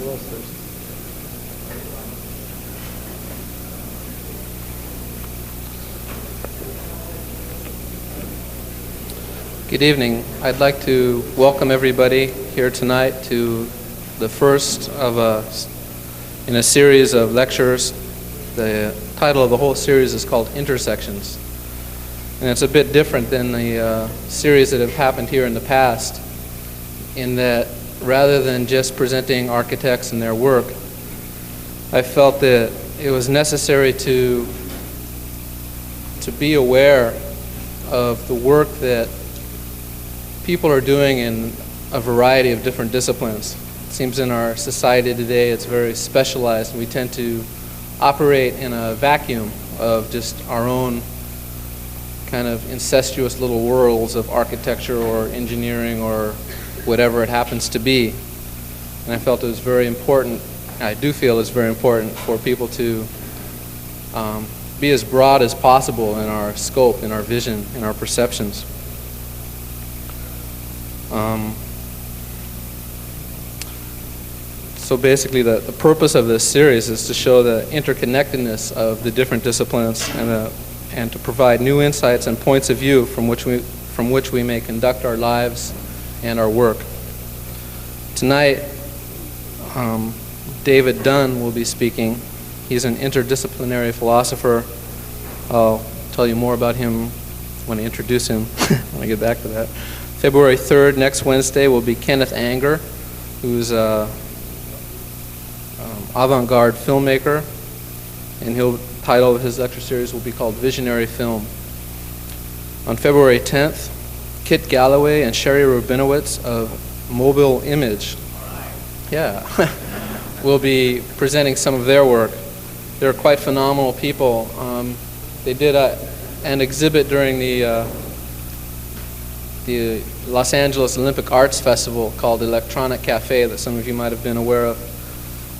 Who else thirsty? Good evening. I'd like to welcome everybody here tonight to the first in a series of lectures. The title of the whole series is called Intersections. And it's a bit different than the series that have happened here in the past, in that rather than just presenting architects and their work, I felt that it was necessary to be aware of the work that people are doing in a variety of different disciplines. It seems in our society today it's very specialized, and we tend to operate in a vacuum of just our own kind of incestuous little worlds of architecture or engineering or whatever it happens to be. And I felt it was very important, I do feel it's very important for people to be as broad as possible in our scope, in our vision, in our perceptions. So basically the purpose of this series is to show the interconnectedness of the different disciplines and to provide new insights and points of view from which we may conduct our lives and our work. Tonight, David Dunn will be speaking. He's an interdisciplinary philosopher. I'll tell you more about him when I introduce him, when I get back to that. February 3rd, next Wednesday, will be Kenneth Anger, who's an avant-garde filmmaker, and the title of his lecture series will be called Visionary Film. On February 10th, Kit Galloway and Sherry Rabinowitz of Mobile Image, will be presenting some of their work. They're quite phenomenal people. They did an exhibit during the Los Angeles Olympic Arts Festival called Electronic Cafe that some of you might have been aware of,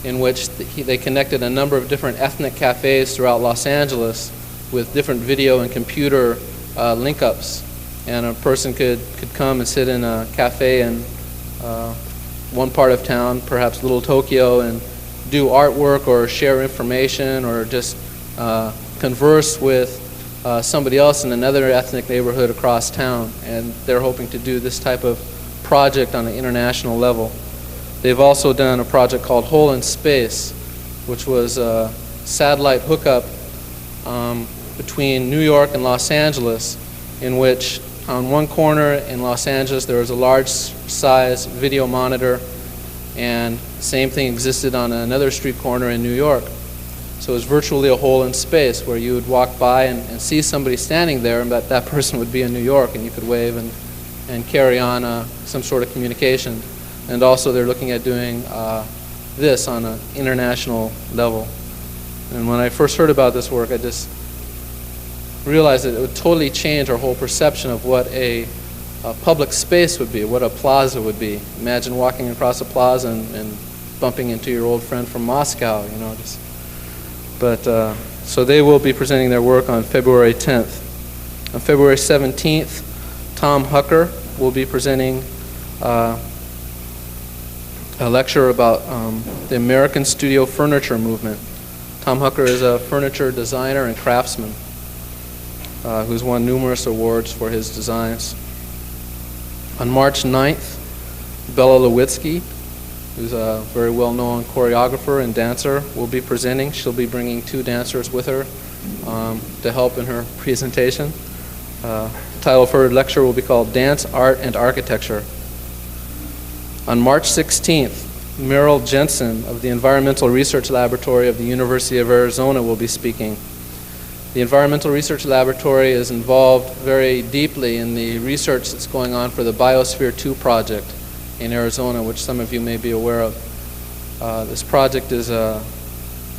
in which they connected a number of different ethnic cafes throughout Los Angeles with different video and computer link-ups. And a person could come and sit in a cafe in one part of town, perhaps Little Tokyo, and do artwork or share information or just converse with somebody else in another ethnic neighborhood across town. And they're hoping to do this type of project on an international level. They've also done a project called Hole in Space, which was a satellite hookup between New York and Los Angeles, in which on one corner in Los Angeles there was a large size video monitor, and the same thing existed on another street corner in New York. So it was virtually a hole in space where you would walk by and see somebody standing there, and that person would be in New York, and you could wave and carry on some sort of communication. And also they're looking at doing this on an international level. And when I first heard about this work, I just realized that it would totally change our whole perception of what a public space would be, what a plaza would be. Imagine walking across a plaza and bumping into your old friend from Moscow, you know. So they will be presenting their work on February 10th. On February 17th, Tom Hucker will be presenting a lecture about the American studio furniture movement. Tom Hucker is a furniture designer and craftsman who's won numerous awards for his designs. On March 9th, Bella Lewitsky, who's a very well-known choreographer and dancer, will be presenting. She'll be bringing 2 dancers with her to help in her presentation. The title of her lecture will be called Dance, Art, and Architecture. On March 16th, Merrill Jensen of the Environmental Research Laboratory of the University of Arizona will be speaking. The Environmental Research Laboratory is involved very deeply in the research that's going on for the Biosphere 2 project in Arizona, which some of you may be aware of. This project is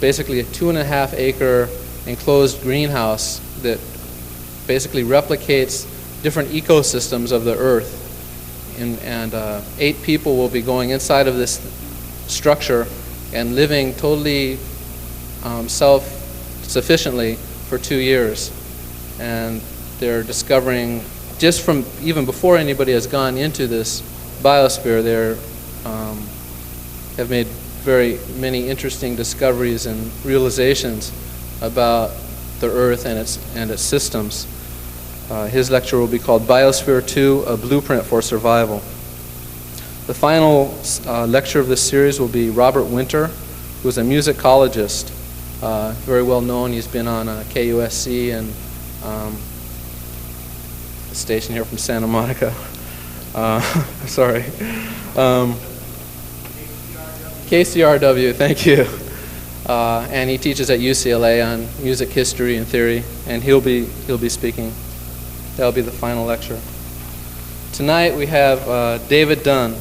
basically a 2.5-acre enclosed greenhouse that basically replicates different ecosystems of the Earth. And 8 people will be going inside of this structure and living totally self-sufficiently for 2 years. And they're discovering, just from even before anybody has gone into this biosphere, they have made very many interesting discoveries and realizations about the Earth and its systems. His lecture will be called Biosphere 2, A Blueprint for Survival. The final lecture of this series will be Robert Winter, who is a musicologist, very well known. He's been on KUSC and a station here from Santa Monica. Sorry. KCRW, thank you. And he teaches at UCLA on music history and theory, and he'll be speaking. That'll be the final lecture. Tonight we have David Dunn.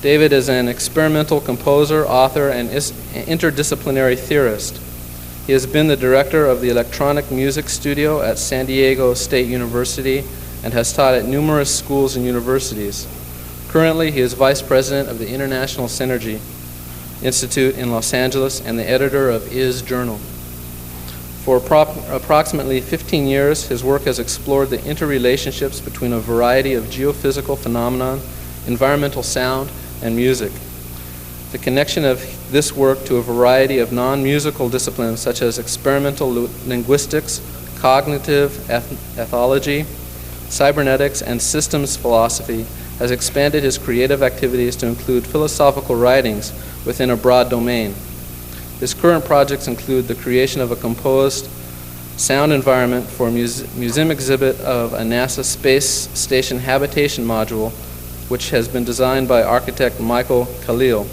David is an experimental composer, author, and interdisciplinary theorist. He has been the director of the Electronic Music Studio at San Diego State University and has taught at numerous schools and universities. Currently, he is vice president of the International Synergy Institute in Los Angeles and the editor of Is Journal. For approximately 15 years, his work has explored the interrelationships between a variety of geophysical phenomena, environmental sound, and music. The connection of this work to a variety of non-musical disciplines such as experimental linguistics, cognitive ethology, cybernetics, and systems philosophy has expanded his creative activities to include philosophical writings within a broad domain. His current projects include the creation of a composed sound environment for a museum exhibit of a NASA space station habitation module, which has been designed by architect Michael Khalil.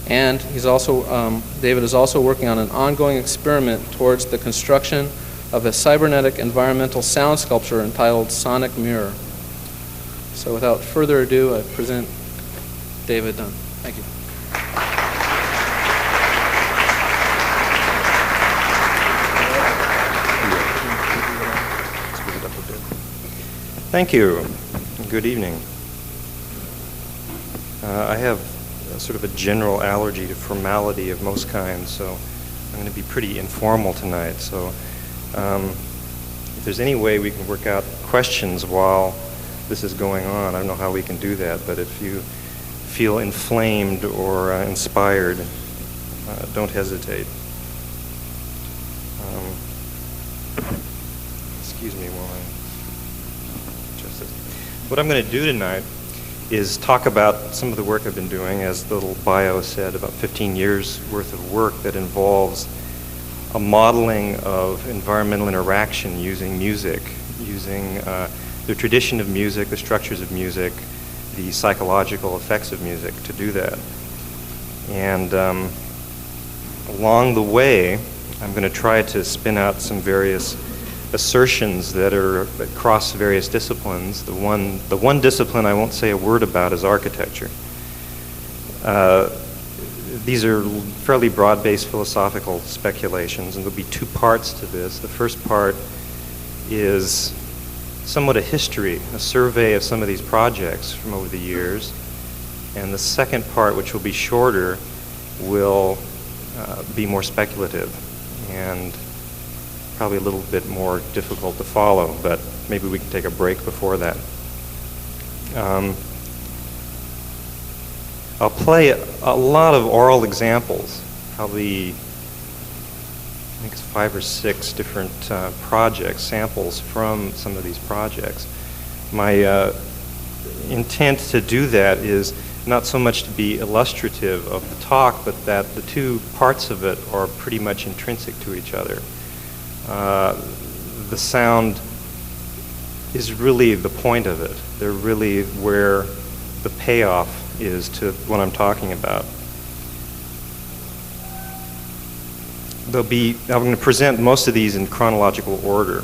And David is also working on an ongoing experiment towards the construction of a cybernetic environmental sound sculpture entitled Sonic Mirror. So without further ado, I present David Dunn. Thank you. Thank you. Good evening. I have sort of a general allergy to formality of most kinds, so I'm going to be pretty informal tonight. So if there's any way we can work out questions while this is going on, I don't know how we can do that, but if you feel inflamed or inspired, don't hesitate. Excuse me while I adjust this. What I'm going to do tonight is talk about some of the work I've been doing, as the little bio said, about 15 years worth of work that involves a modeling of environmental interaction using music, using the tradition of music, the structures of music, the psychological effects of music to do that. And along the way, I'm going to try to spin out some various assertions that are across various disciplines. The one discipline I won't say a word about is architecture. These are fairly broad-based philosophical speculations, and there'll be two parts to this. The first part is somewhat a history, a survey of some of these projects from over the years. And the second part, which will be shorter, will be more speculative and probably a little bit more difficult to follow, but maybe we can take a break before that. I'll play a lot of oral examples, probably I think it's 5 or 6 different projects, samples from some of these projects. My intent to do that is not so much to be illustrative of the talk, but that the two parts of it are pretty much intrinsic to each other. The sound is really the point of it. They're really where the payoff is to what I'm talking about. I'm going to present most of these in chronological order.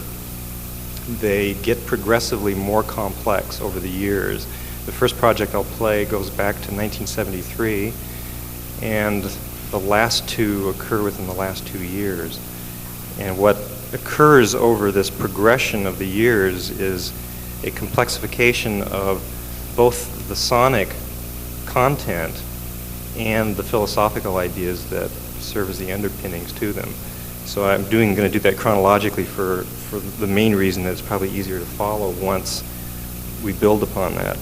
They get progressively more complex over the years. The first project I'll play goes back to 1973, and the last two occur within the last 2 years. And what occurs over this progression of the years is a complexification of both the sonic content and the philosophical ideas that serve as the underpinnings to them. So I'm going to do that chronologically for the main reason that it's probably easier to follow once we build upon that.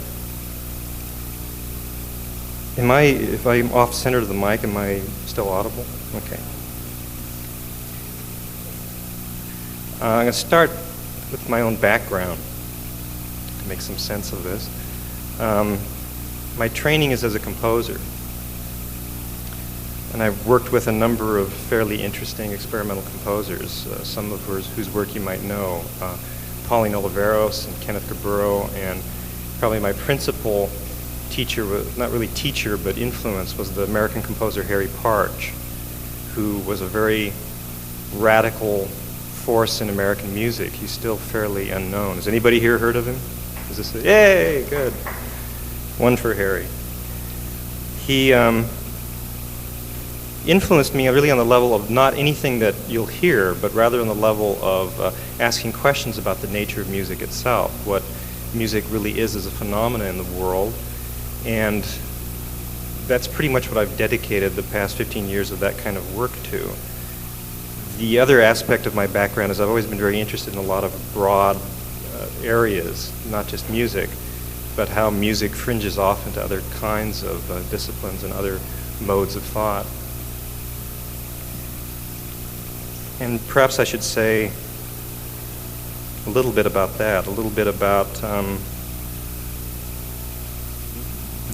If I'm off center of the mic, am I still audible? Okay. I'm going to start with my own background to make some sense of this. My training is as a composer. And I've worked with a number of fairly interesting experimental composers, some of whose work you might know. Pauline Oliveros and Kenneth Caburo, and probably my principal teacher, not really teacher, but influence, was the American composer Harry Partch, who was a very radical force in American music. He's still fairly unknown. Has anybody here heard of him? Is this a, yay, good. One for Harry. He influenced me really on the level of not anything that you'll hear, but rather on the level of asking questions about the nature of music itself, what music really is as a phenomena in the world. And that's pretty much what I've dedicated the past 15 years of that kind of work to. The other aspect of my background is I've always been very interested in a lot of broad areas, not just music, but how music fringes off into other kinds of disciplines and other modes of thought. And perhaps I should say a little bit about that, a little bit about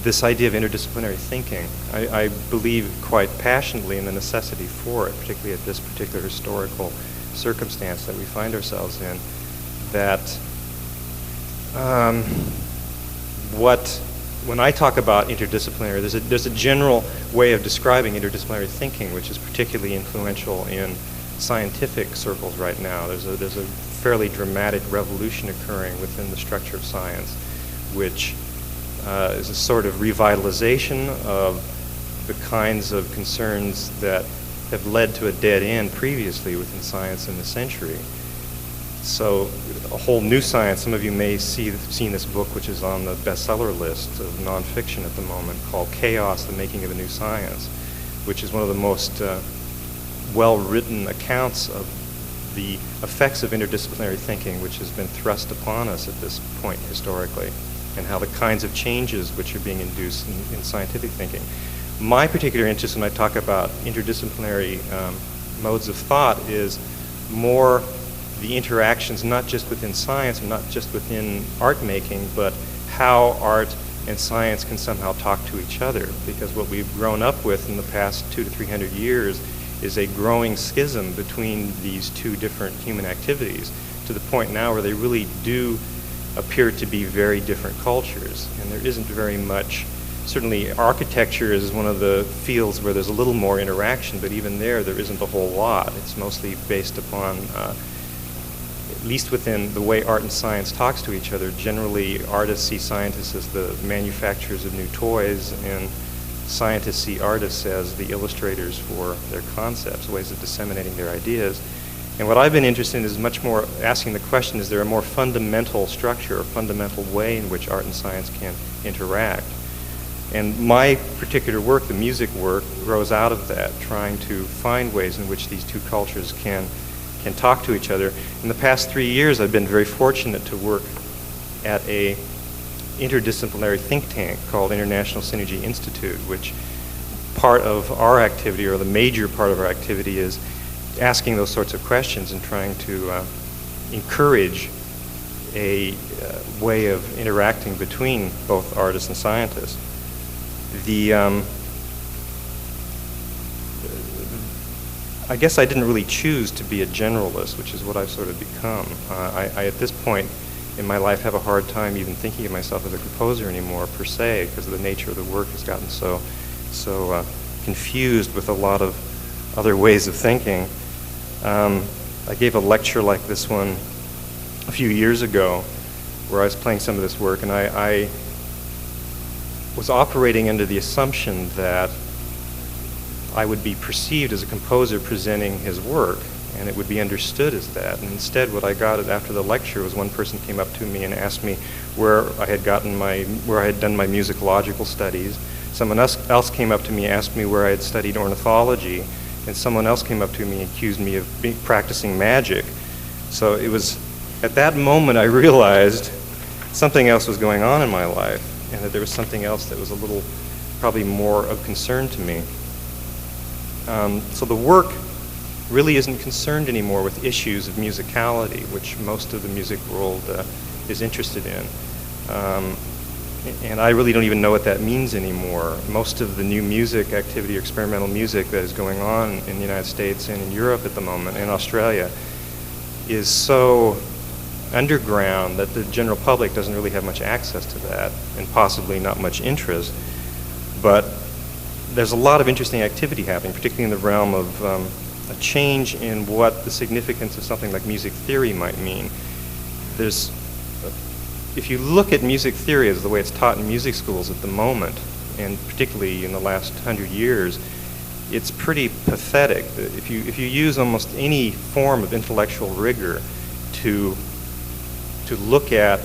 this idea of interdisciplinary thinking. I believe quite passionately in the necessity for it, particularly at this particular historical circumstance that we find ourselves in, that when I talk about interdisciplinary, there's a general way of describing interdisciplinary thinking, which is particularly influential in scientific circles right now. There's a fairly dramatic revolution occurring within the structure of science, which is a sort of revitalization of the kinds of concerns that have led to a dead end previously within science in the century. So a whole new science, some of you may have seen this book, which is on the bestseller list of nonfiction at the moment, called Chaos, the Making of a New Science, which is one of the most well-written accounts of the effects of interdisciplinary thinking, which has been thrust upon us at this point historically, and how the kinds of changes which are being induced in scientific thinking. My particular interest when I talk about interdisciplinary modes of thought is more the interactions not just within science and not just within art making, but how art and science can somehow talk to each other. Because what we've grown up with in the past 200 to 300 years is a growing schism between these two different human activities, to the point now where they really do appear to be very different cultures. And there isn't very much, certainly architecture is one of the fields where there's a little more interaction, but even there isn't a whole lot. It's mostly based upon, at least within the way art and science talks to each other, generally artists see scientists as the manufacturers of new toys, and scientists see artists as the illustrators for their concepts, ways of disseminating their ideas. And what I've been interested in is much more asking the question, is there a more fundamental structure, a fundamental way in which art and science can interact? And my particular work, the music work, grows out of that, trying to find ways in which these two cultures can talk to each other. In the past 3 years, I've been very fortunate to work at a interdisciplinary think tank called International Synergy Institute, which part of our activity, or the major part of our activity, is asking those sorts of questions and trying to encourage a way of interacting between both artists and scientists. I guess I didn't really choose to be a generalist, which is what I've sort of become. I at this point in my life have a hard time even thinking of myself as a composer anymore, per se, because the nature of the work has gotten so confused with a lot of other ways of thinking. I gave a lecture like this one a few years ago where I was playing some of this work, and I was operating under the assumption that I would be perceived as a composer presenting his work, and it would be understood as that. And instead, what I got after the lecture was one person came up to me and asked me where I had done my musicological studies. Someone else came up to me and asked me where I had studied ornithology, and someone else came up to me and accused me of practicing magic. So it was at that moment I realized something else was going on in my life, and that there was something else that was a little probably more of concern to me. So the work really isn't concerned anymore with issues of musicality, which most of the music world is interested in. And I really don't even know what that means anymore. Most of the new music activity or experimental music that is going on in the United States and in Europe at the moment, and Australia, is so underground that the general public doesn't really have much access to that, and possibly not much interest. But there's a lot of interesting activity happening, particularly in the realm of a change in what the significance of something like music theory might mean. If you look at music theory as the way it's taught in music schools at the moment, and particularly in the last 100 years, it's pretty pathetic. If you use almost any form of intellectual rigor to look at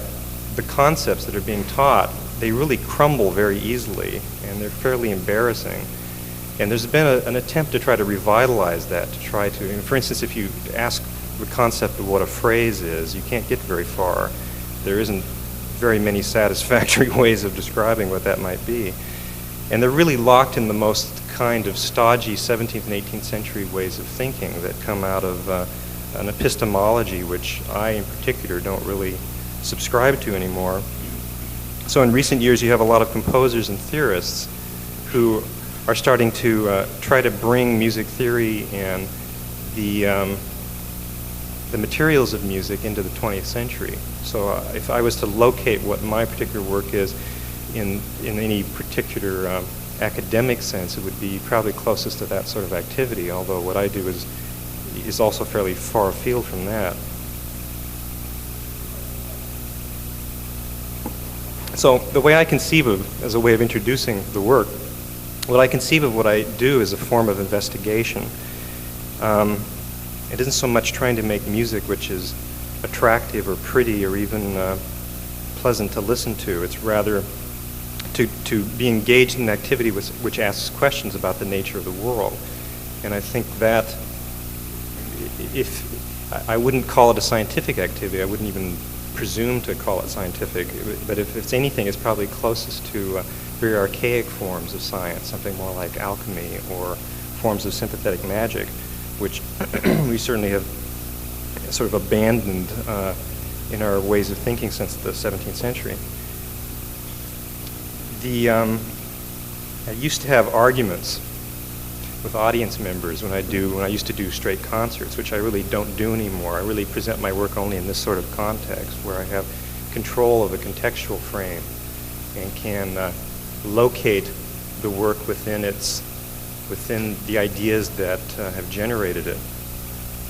the concepts that are being taught, they really crumble very easily, and they're fairly embarrassing. And there's been an attempt to try to revitalize that, for instance, if you ask the concept of what a phrase is, you can't get very far. There isn't very many satisfactory ways of describing what that might be. And they're really locked in the most kind of stodgy 17th and 18th century ways of thinking that come out of an epistemology which I, in particular, don't really subscribe to anymore. So in recent years, you have a lot of composers and theorists who are starting to try to bring music theory and the materials of music into the 20th century. So if I was to locate what my particular work is in any particular academic sense, it would be probably closest to that sort of activity, although what I do is also fairly far afield from that. So the way I conceive of, as a way of introducing the work, what I conceive of what I do is a form of investigation. It isn't so much trying to make music which is attractive or pretty or even pleasant to listen to. It's rather to be engaged in an activity which asks questions about the nature of the world. And I think that if I wouldn't call it a scientific activity, I wouldn't even presume to call it scientific, but if it's anything, it's probably closest to very archaic forms of science, something more like alchemy or forms of sympathetic magic, which we certainly have sort of abandoned in our ways of thinking since the 17th century. I used to have arguments with audience members when I used to do straight concerts, which I really don't do anymore. I really present my work only in this sort of context where I have control of a contextual frame and can locate the work within the ideas that have generated it.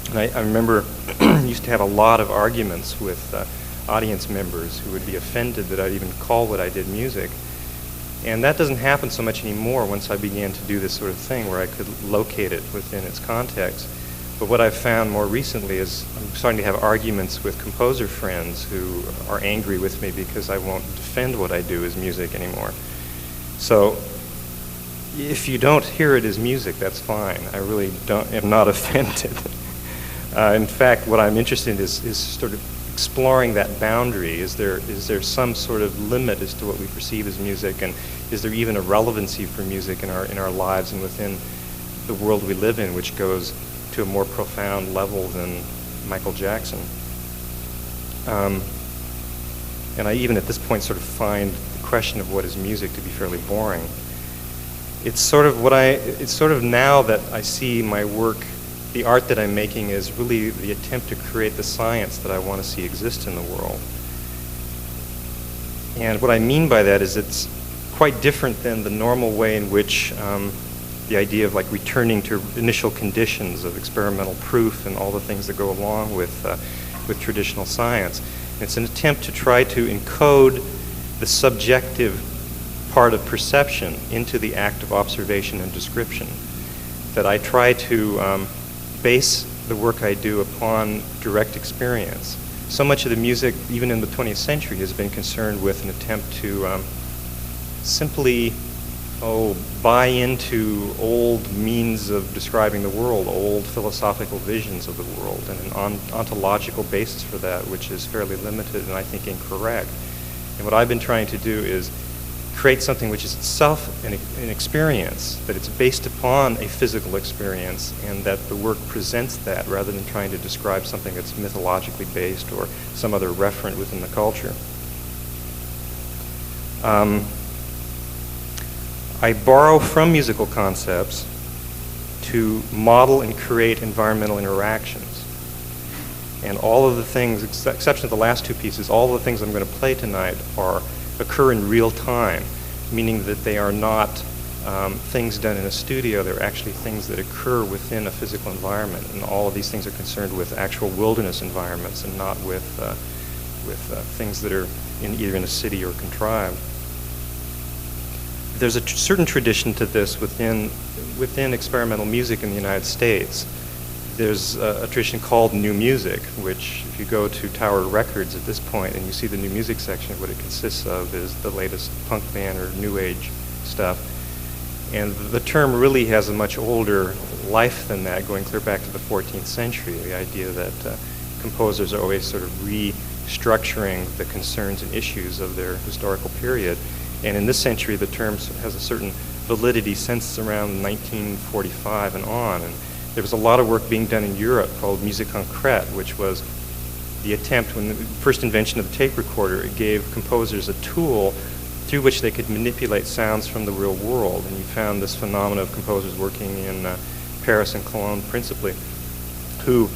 And I remember used to have a lot of arguments with audience members who would be offended that I'd even call what I did music. And that doesn't happen so much anymore once I began to do this sort of thing where I could locate it within its context. But what I've found more recently is I'm starting to have arguments with composer friends who are angry with me because I won't defend what I do as music anymore. So if you don't hear it as music, that's fine. I really am not offended. In fact, what I'm interested in is sort of exploring that boundary. Is there some sort of limit as to what we perceive as music, and is there even a relevancy for music in our lives and within the world we live in, which goes to a more profound level than Michael Jackson? And I even at this point sort of find the question of what is music to be fairly boring. It's sort of now that I see my work, the art that I'm making is really the attempt to create the science that I want to see exist in the world. And what I mean by that is it's quite different than the normal way in which the idea of like returning to initial conditions of experimental proof and all the things that go along with traditional science. And it's an attempt to try to encode the subjective part of perception into the act of observation and description. That I try to base the work I do upon direct experience. So much of the music, even in the 20th century, has been concerned with an attempt to simply buy into old means of describing the world, old philosophical visions of the world, and an ontological basis for that, which is fairly limited and I think incorrect. And what I've been trying to do is create something which is itself an experience, that it's based upon a physical experience, and that the work presents that rather than trying to describe something that's mythologically based or some other referent within the culture. I borrow from musical concepts to model and create environmental interactions. And all of the things, exception of the last two pieces, all of the things I'm going to play tonight occur in real time, meaning that they are not things done in a studio. They're actually things that occur within a physical environment. And all of these things are concerned with actual wilderness environments and not with things that are either in a city or contrived. There's a certain tradition to this within experimental music in the United States. There's a tradition called new music, which if you go to Tower Records at this point and you see the new music section, what it consists of is the latest punk band or new age stuff. And the term really has a much older life than that, going clear back to the 14th century, the idea that composers are always sort of restructuring the concerns and issues of their historical period. And in this century, the term has a certain validity since around 1945 and on. And there was a lot of work being done in Europe called musique concrète, which was the attempt, when the first invention of the tape recorder, it gave composers a tool through which they could manipulate sounds from the real world. And you found this phenomenon of composers working in Paris and Cologne principally, who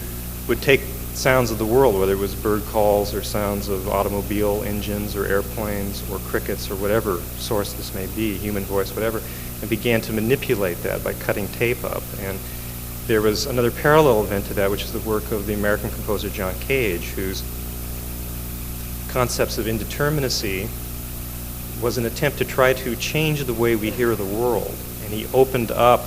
would take sounds of the world, whether it was bird calls or sounds of automobile engines or airplanes or crickets or whatever source this may be, human voice, whatever, and began to manipulate that by cutting tape up. And there was another parallel event to that, which is the work of the American composer John Cage, whose concepts of indeterminacy was an attempt to try to change the way we hear the world. And he opened up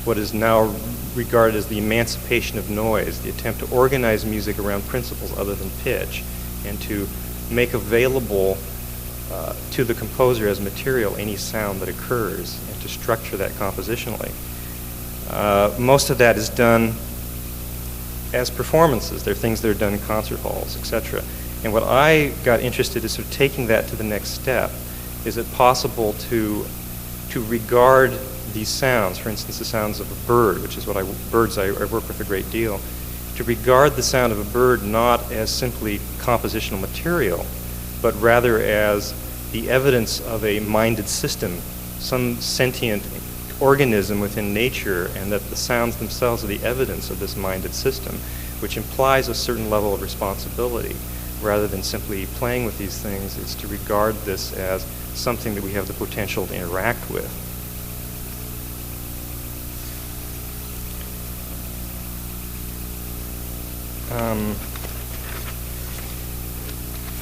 what is now regarded as the emancipation of noise, the attempt to organize music around principles other than pitch, and to make available to the composer as material any sound that occurs, and to structure that compositionally. Most of that is done as performances. They're things that are done in concert halls, etc. And what I got interested in is sort of taking that to the next step. Is it possible to regard these sounds, for instance, the sounds of a bird, which is what I work with a great deal, to regard the sound of a bird not as simply compositional material, but rather as the evidence of a minded system, some sentient organism within nature, and that the sounds themselves are the evidence of this minded system, which implies a certain level of responsibility. Rather than simply playing with these things, is to regard this as something that we have the potential to interact with.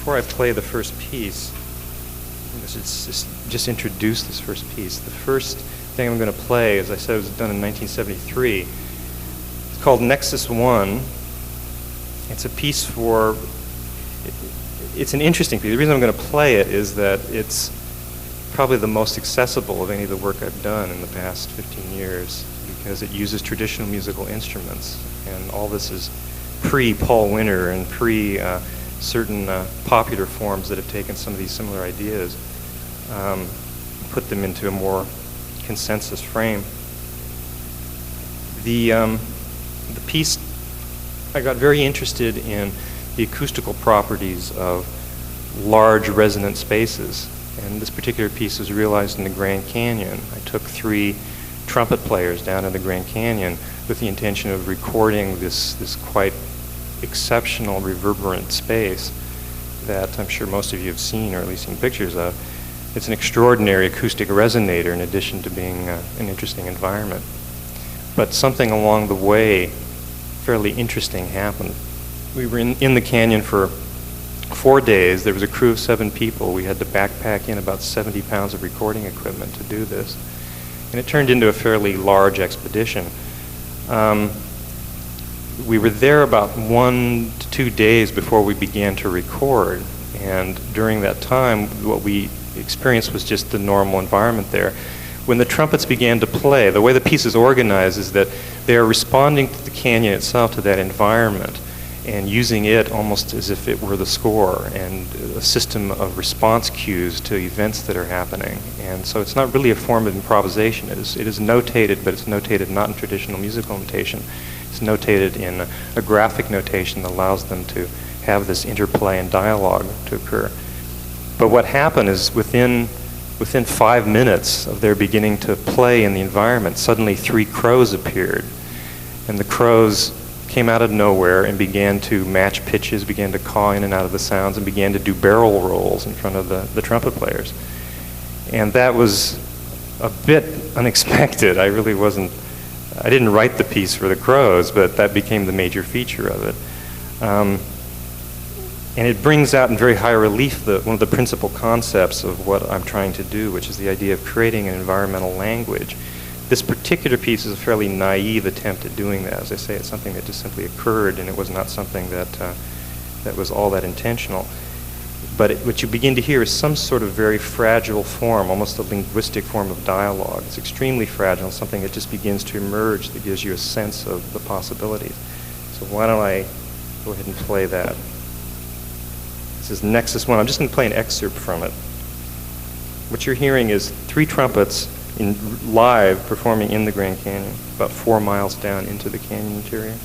Before I play the first piece, let's just introduce this first piece. The first thing I'm going to play, as I said, was done in 1973. It's called Nexus 1. It's a piece for... It's an interesting piece. The reason I'm going to play it is that it's probably the most accessible of any of the work I've done in the past 15 years, because it uses traditional musical instruments. And all this is pre-Paul Winter and pre-certain popular forms that have taken some of these similar ideas, put them into a more consensus frame. The piece, I got very interested in the acoustical properties of large resonant spaces. And this particular piece was realized in the Grand Canyon. I took 3 trumpet players down in the Grand Canyon with the intention of recording this quite exceptional reverberant space that I'm sure most of you have seen, or at least seen pictures of. It's an extraordinary acoustic resonator in addition to being an interesting environment. But something along the way fairly interesting happened. We were in the canyon for 4 days. There was a crew of 7 people. We had to backpack in about 70 pounds of recording equipment to do this. And it turned into a fairly large expedition. We were there about 1 to 2 days before we began to record. And during that time, what we experienced was just the normal environment there. When the trumpets began to play, the way the piece is organized is that they are responding to the canyon itself, to that environment. and using it almost as if it were the score and a system of response cues to events that are happening. And so it's not really a form of improvisation. It is notated, but it's notated not in traditional musical notation. It's notated in a graphic notation that allows them to have this interplay and dialogue to occur. But what happened is within 5 minutes of their beginning to play in the environment, suddenly 3 crows appeared. And the crows came out of nowhere and began to match pitches, began to caw in and out of the sounds, and began to do barrel rolls in front of the trumpet players. And that was a bit unexpected. I didn't write the piece for the crows, but that became the major feature of it. And it brings out in very high relief one of the principal concepts of what I'm trying to do, which is the idea of creating an environmental language. This particular piece is a fairly naive attempt at doing that. As I say, it's something that just simply occurred, and it was not something that was all that intentional. But what you begin to hear is some sort of very fragile form, almost a linguistic form of dialogue. It's extremely fragile, something that just begins to emerge that gives you a sense of the possibilities. So why don't I go ahead and play that. This is Nexus 1. I'm just going to play an excerpt from it. What you're hearing is 3 trumpets live performing in the Grand Canyon, about 4 miles down into the canyon interior.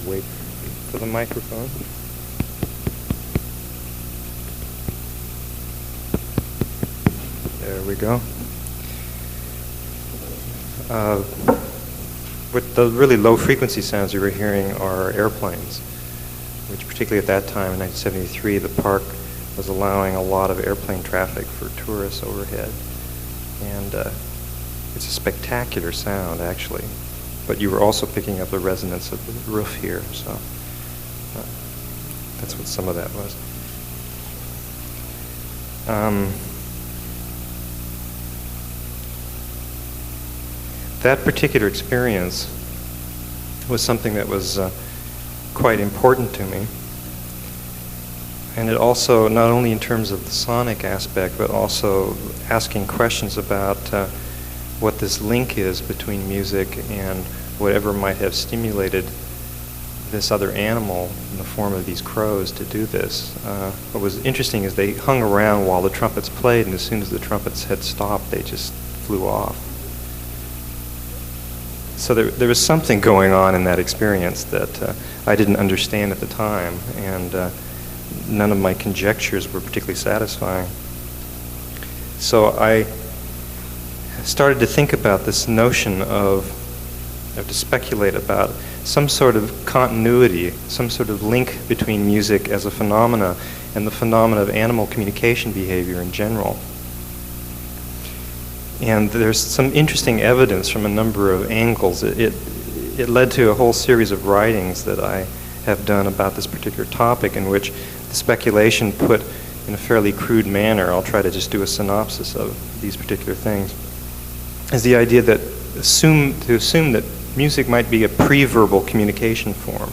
wait for the microphone. There we go. With the really low frequency sounds you were hearing are airplanes, which particularly at that time in 1973, the park was allowing a lot of airplane traffic for tourists overhead. And it's a spectacular sound, actually. But you were also picking up the resonance of the roof here, so that's what some of that was. That particular experience was something that was quite important to me. And it also, not only in terms of the sonic aspect, but also asking questions about what this link is between music and whatever might have stimulated this other animal in the form of these crows to do this. What was interesting is they hung around while the trumpets played, and as soon as the trumpets had stopped, they just flew off. So there was something going on in that experience that I didn't understand at the time, and none of my conjectures were particularly satisfying. So I started to think about this notion to speculate about some sort of continuity, some sort of link between music as a phenomena and the phenomena of animal communication behavior in general. And there's some interesting evidence from a number of angles. It led to a whole series of writings that I have done about this particular topic, in which the speculation put in a fairly crude manner, I'll try to just do a synopsis of these particular things, is the idea that assume that music might be a pre-verbal communication form.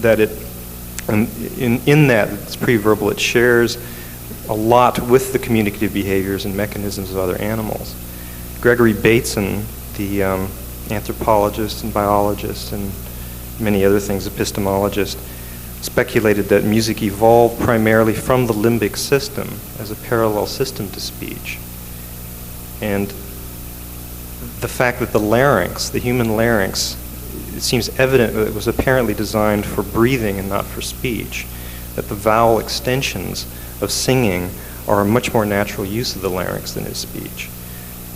That in that it's pre-verbal, it shares a lot with the communicative behaviors and mechanisms of other animals. Gregory Bateson, the anthropologist and biologist and many other things, epistemologist, speculated that music evolved primarily from the limbic system as a parallel system to speech. And the fact that the larynx, the human larynx, it seems evident that it was apparently designed for breathing and not for speech, that the vowel extensions of singing are a much more natural use of the larynx than is speech.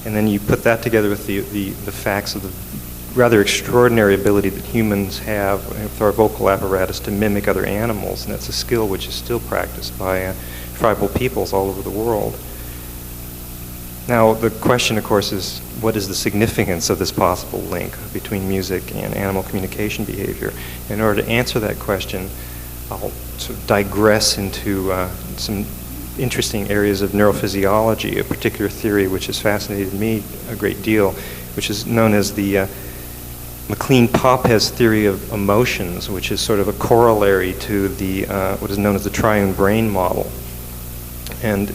And then you put that together with the facts of the rather extraordinary ability that humans have with our vocal apparatus to mimic other animals, and that's a skill which is still practiced by tribal peoples all over the world. Now, the question, of course, is what is the significance of this possible link between music and animal communication behavior? In order to answer that question, I'll sort of digress into some interesting areas of neurophysiology, a particular theory which has fascinated me a great deal, which is known as the MacLean-Popez theory of emotions, which is sort of a corollary to the what is known as the triune brain model. And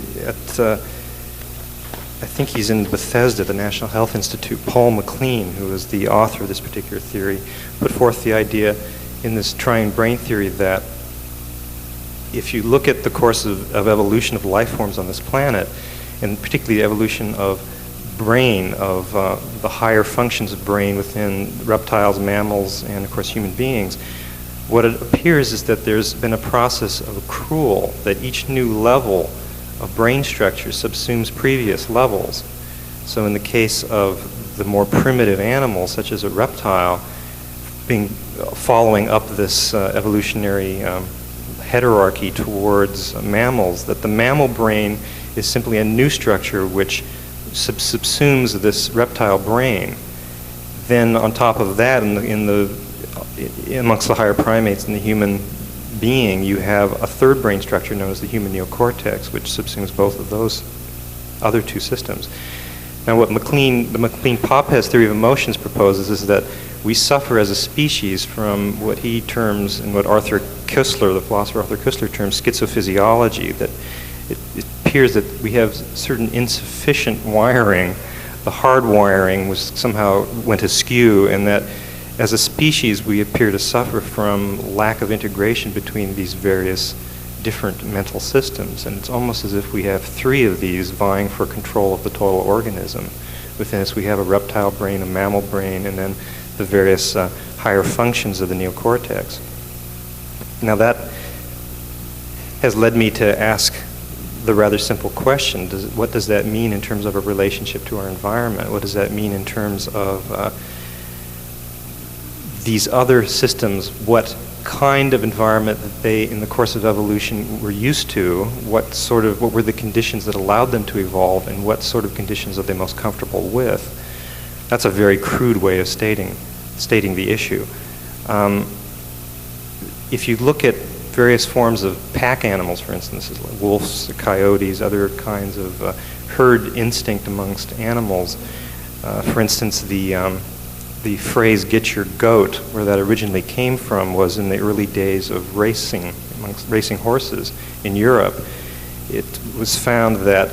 I think he's in Bethesda, the National Health Institute. Paul MacLean, who is the author of this particular theory, put forth the idea in this triune brain theory that if you look at the course of evolution of life forms on this planet, and particularly the evolution of brain, of the higher functions of brain within reptiles, mammals, and of course human beings, what it appears is that there's been a process of accrual, that each new level of brain structure subsumes previous levels. So in the case of the more primitive animals, such as a reptile, following up this evolutionary heterarchy towards mammals, that the mammal brain is simply a new structure which subsumes this reptile brain. Then on top of that, amongst the higher primates and the human being, you have a third brain structure known as the human neocortex, which subsumes both of those other two systems. Now what the MacLean-Popez theory of emotions proposes is that we suffer as a species from what he terms, and what Arthur Koestler, the philosopher Arthur Koestler, terms schizophysiology, that it appears that we have certain insufficient wiring. The hard wiring somehow went askew, and that as a species we appear to suffer from lack of integration between these various different mental systems. And it's almost as if we have three of these vying for control of the total organism. Within us we have a reptile brain, a mammal brain, and then the various higher functions of the neocortex. Now that has led me to ask the rather simple question, what does that mean in terms of a relationship to our environment? What does that mean in terms of these other systems? What kind of environment that they, in the course of evolution, were used to? What were the conditions that allowed them to evolve, and what sort of conditions are they most comfortable with? That's a very crude way of stating the issue. If you look at various forms of pack animals, for instance, like wolves, coyotes, other kinds of herd instinct amongst animals. For instance, the phrase "get your goat," where that originally came from, was in the early days of racing, amongst racing horses in Europe. It was found that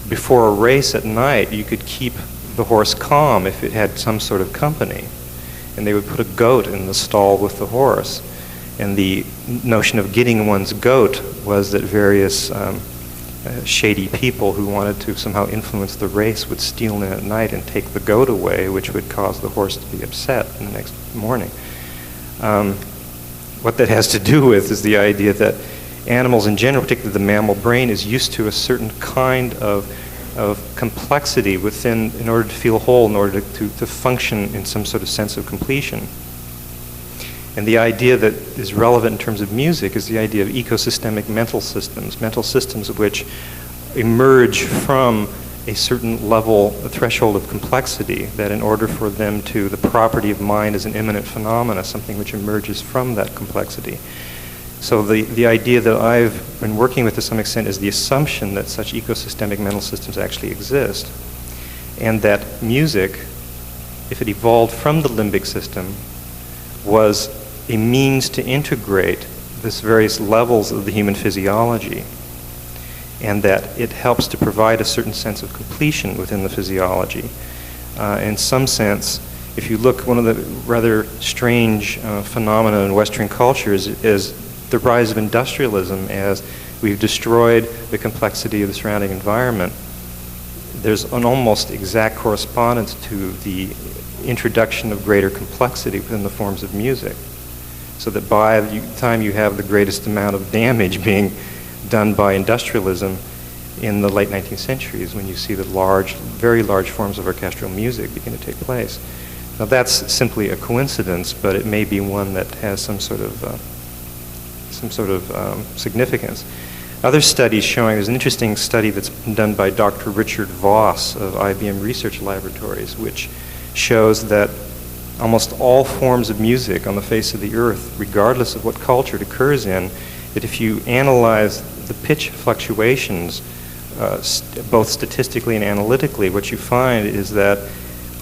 before a race at night, you could keep the horse calm if it had some sort of company. And they would put a goat in the stall with the horse. And the notion of getting one's goat was that various shady people who wanted to somehow influence the race would steal in at night and take the goat away, which would cause the horse to be upset the next morning. What that has to do with is the idea that animals in general, particularly the mammal brain, is used to a certain kind of complexity within, in order to feel whole, in order to function in some sort of sense of completion. And the idea that is relevant in terms of music is the idea of ecosystemic mental systems which emerge from a certain level, a threshold of complexity, that in order for them to, the property of mind is an immanent phenomena, something which emerges from that complexity. So the idea that I've been working with to some extent is the assumption that such ecosystemic mental systems actually exist, and that music, if it evolved from the limbic system, was a means to integrate these various levels of the human physiology, and that it helps to provide a certain sense of completion within the physiology. In some sense, if you look, one of the rather strange phenomena in Western cultures is the rise of industrialism. As we've destroyed the complexity of the surrounding environment, there's an almost exact correspondence to the introduction of greater complexity within the forms of music. So that by the time you have the greatest amount of damage being done by industrialism in the late 19th century is when you see the large, very large forms of orchestral music begin to take place. Now that's simply a coincidence, but it may be one that has some sort of significance. Other studies showing, there's an interesting study that's been done by Dr. Richard Voss of IBM Research Laboratories, which shows that almost all forms of music on the face of the earth, regardless of what culture it occurs in, that if you analyze the pitch fluctuations, both statistically and analytically, what you find is that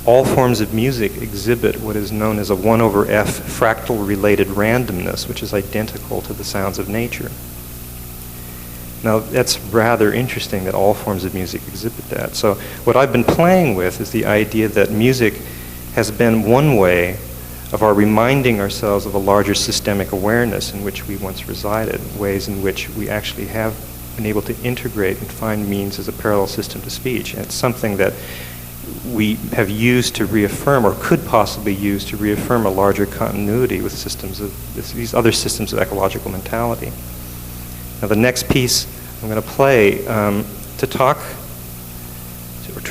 all forms of music exhibit what is known as a 1/f fractal related randomness, which is identical to the sounds of nature. Now, that's rather interesting that all forms of music exhibit that. So what I've been playing with is the idea that music has been one way of our reminding ourselves of a larger systemic awareness in which we once resided, ways in which we actually have been able to integrate and find means as a parallel system to speech. And it's something that we have used to reaffirm, or could possibly use to reaffirm, a larger continuity with systems of these other systems of ecological mentality. Now the next piece I'm going to play to talk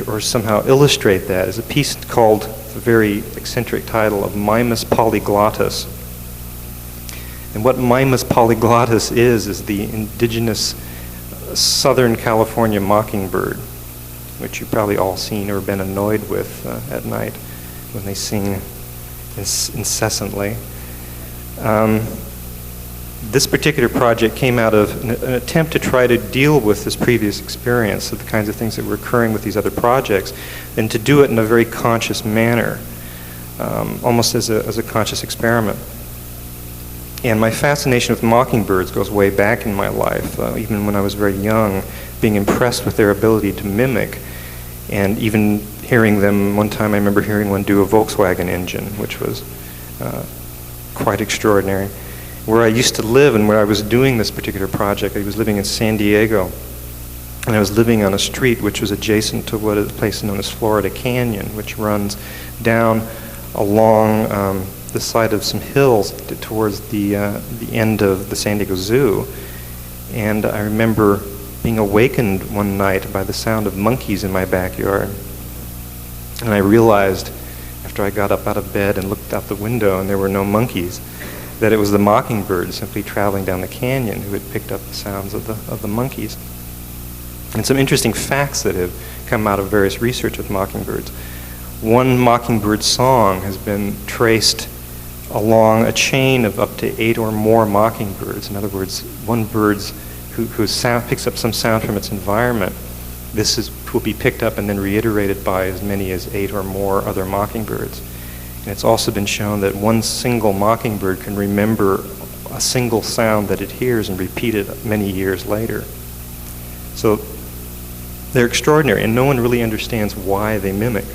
or somehow illustrate that is a piece called, the very eccentric title of Mimus polyglottus. And what Mimus polyglottus is the indigenous Southern California mockingbird, which you've probably all seen or been annoyed with at night when they sing incessantly. This particular project came out of an attempt to try to deal with this previous experience of the kinds of things that were occurring with these other projects, and to do it in a very conscious manner, almost as a conscious experiment. And my fascination with mockingbirds goes way back in my life, even when I was very young, being impressed with their ability to mimic, and even hearing them. One time I remember hearing one do a Volkswagen engine, which was quite extraordinary. Where I used to live and where I was doing this particular project, I was living in San Diego, and I was living on a street which was adjacent to what is a place known as Florida Canyon, which runs down along the side of some hills towards the end of the San Diego Zoo. And I remember being awakened one night by the sound of monkeys in my backyard. And I realized, after I got up out of bed and looked out the window and there were no monkeys, that it was the mockingbird simply traveling down the canyon who had picked up the sounds of the monkeys. And some interesting facts that have come out of various research with mockingbirds. One mockingbird song has been traced along a chain of up to 8 or more mockingbirds. In other words, one bird whose sound picks up some sound from its environment, will be picked up and then reiterated by as many as 8 or more other mockingbirds. And it's also been shown that one single mockingbird can remember a single sound that it hears and repeat it many years later. So they're extraordinary, and no one really understands why they mimic.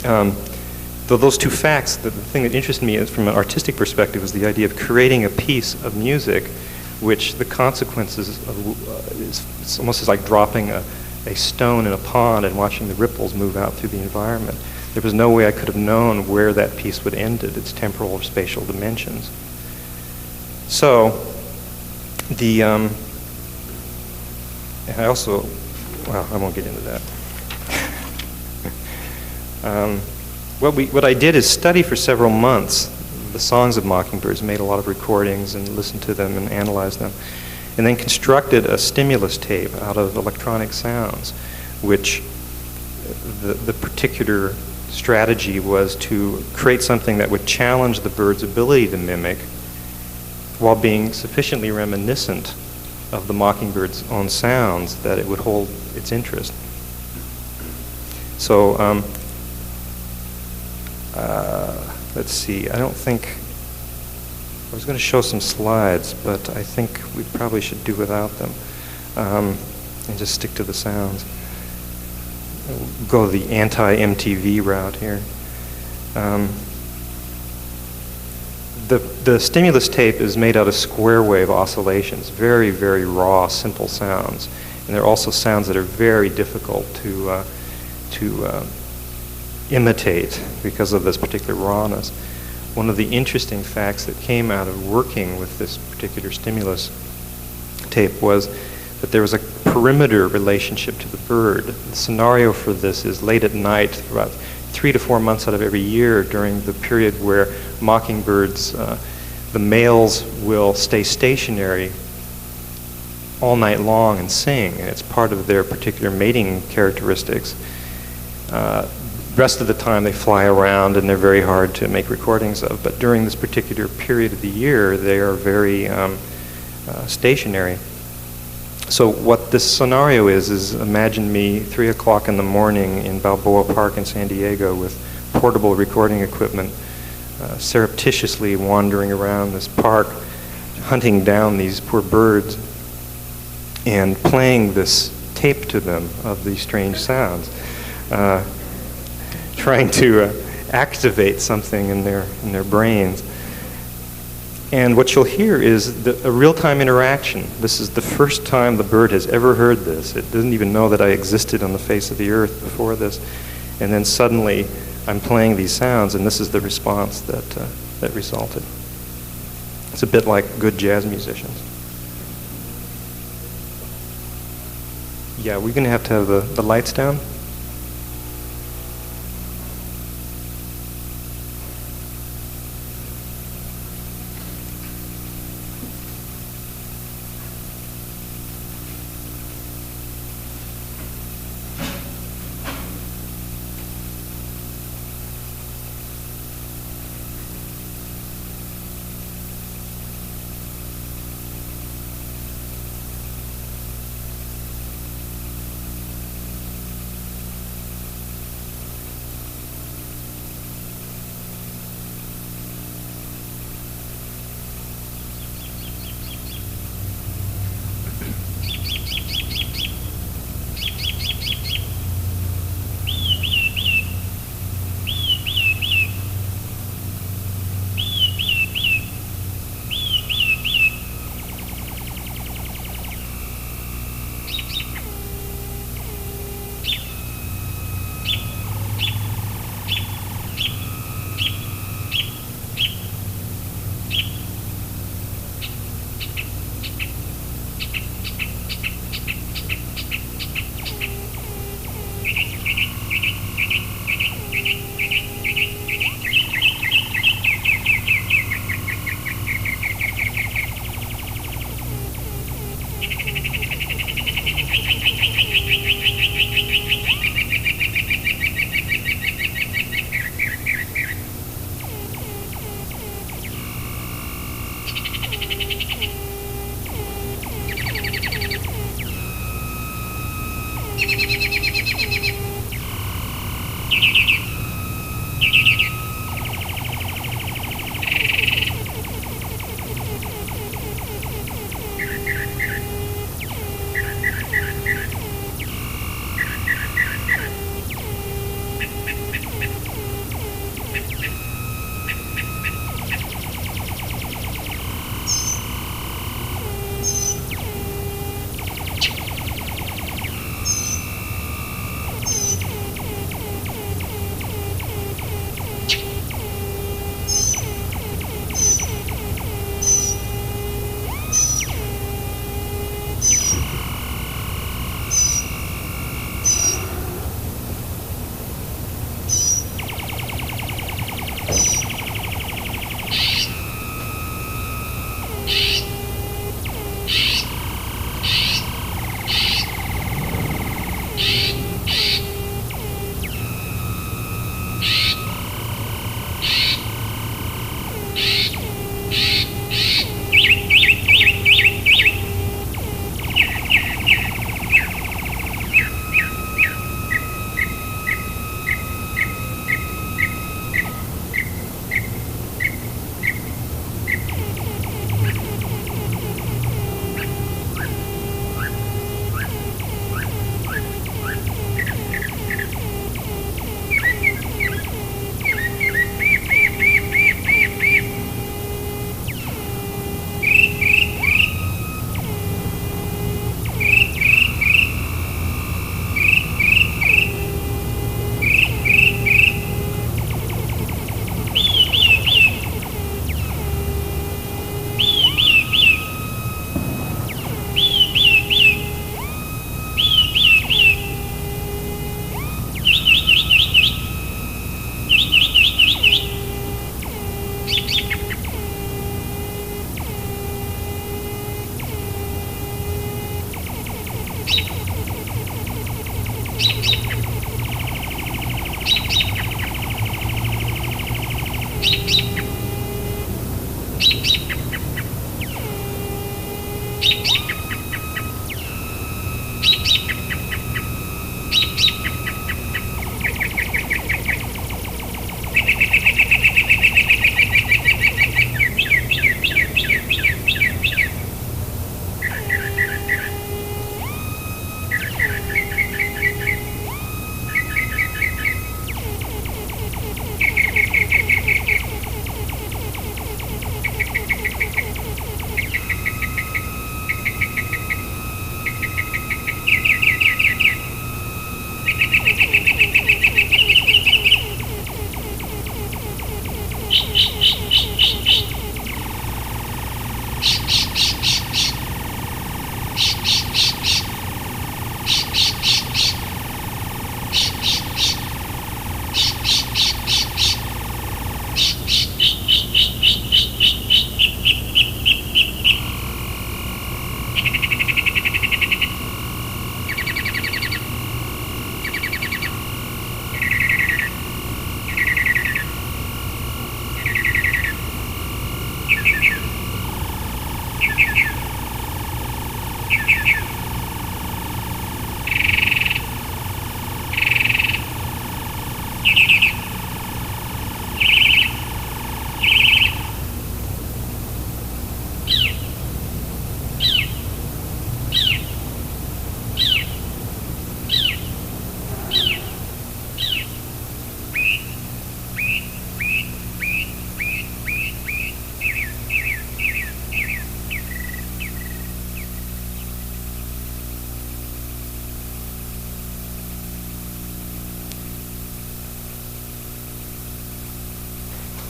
Though those two facts, the thing that interested me from an artistic perspective was the idea of creating a piece of music which the consequences of it's almost like dropping a stone in a pond and watching the ripples move out through the environment. There was no way I could have known where that piece would end at its temporal or spatial dimensions. So, I also, well, I won't get into that. What I did is study for several months the songs of mockingbirds, made a lot of recordings and listened to them and analyzed them, and then constructed a stimulus tape out of electronic sounds, which the particular strategy was to create something that would challenge the bird's ability to mimic while being sufficiently reminiscent of the mockingbird's own sounds that it would hold its interest. So, let's see, I don't think, I was going to show some slides, but I think we probably should do without them and just stick to the sounds. We'll go the anti-MTV route here. The stimulus tape is made out of square wave oscillations, very, very raw, simple sounds. And they're also sounds that are very difficult to imitate because of this particular rawness. One of the interesting facts that came out of working with this particular stimulus tape was that there was a perimeter relationship to the bird. The scenario for this is late at night, about 3 to 4 months out of every year during the period where mockingbirds, the males will stay stationary all night long and sing, and it's part of their particular mating characteristics. Rest of the time they fly around and they're very hard to make recordings of, but during this particular period of the year they are very stationary. So what this scenario is imagine me 3 o'clock in the morning in Balboa Park in San Diego with portable recording equipment, surreptitiously wandering around this park, hunting down these poor birds and playing this tape to them of these strange sounds, trying to activate something in their brains. And what you'll hear is a real-time interaction. This is the first time the bird has ever heard this. It doesn't even know that I existed on the face of the earth before this. And then suddenly I'm playing these sounds, and this is the response that resulted. It's a bit like good jazz musicians. Yeah, we're going to have the lights down.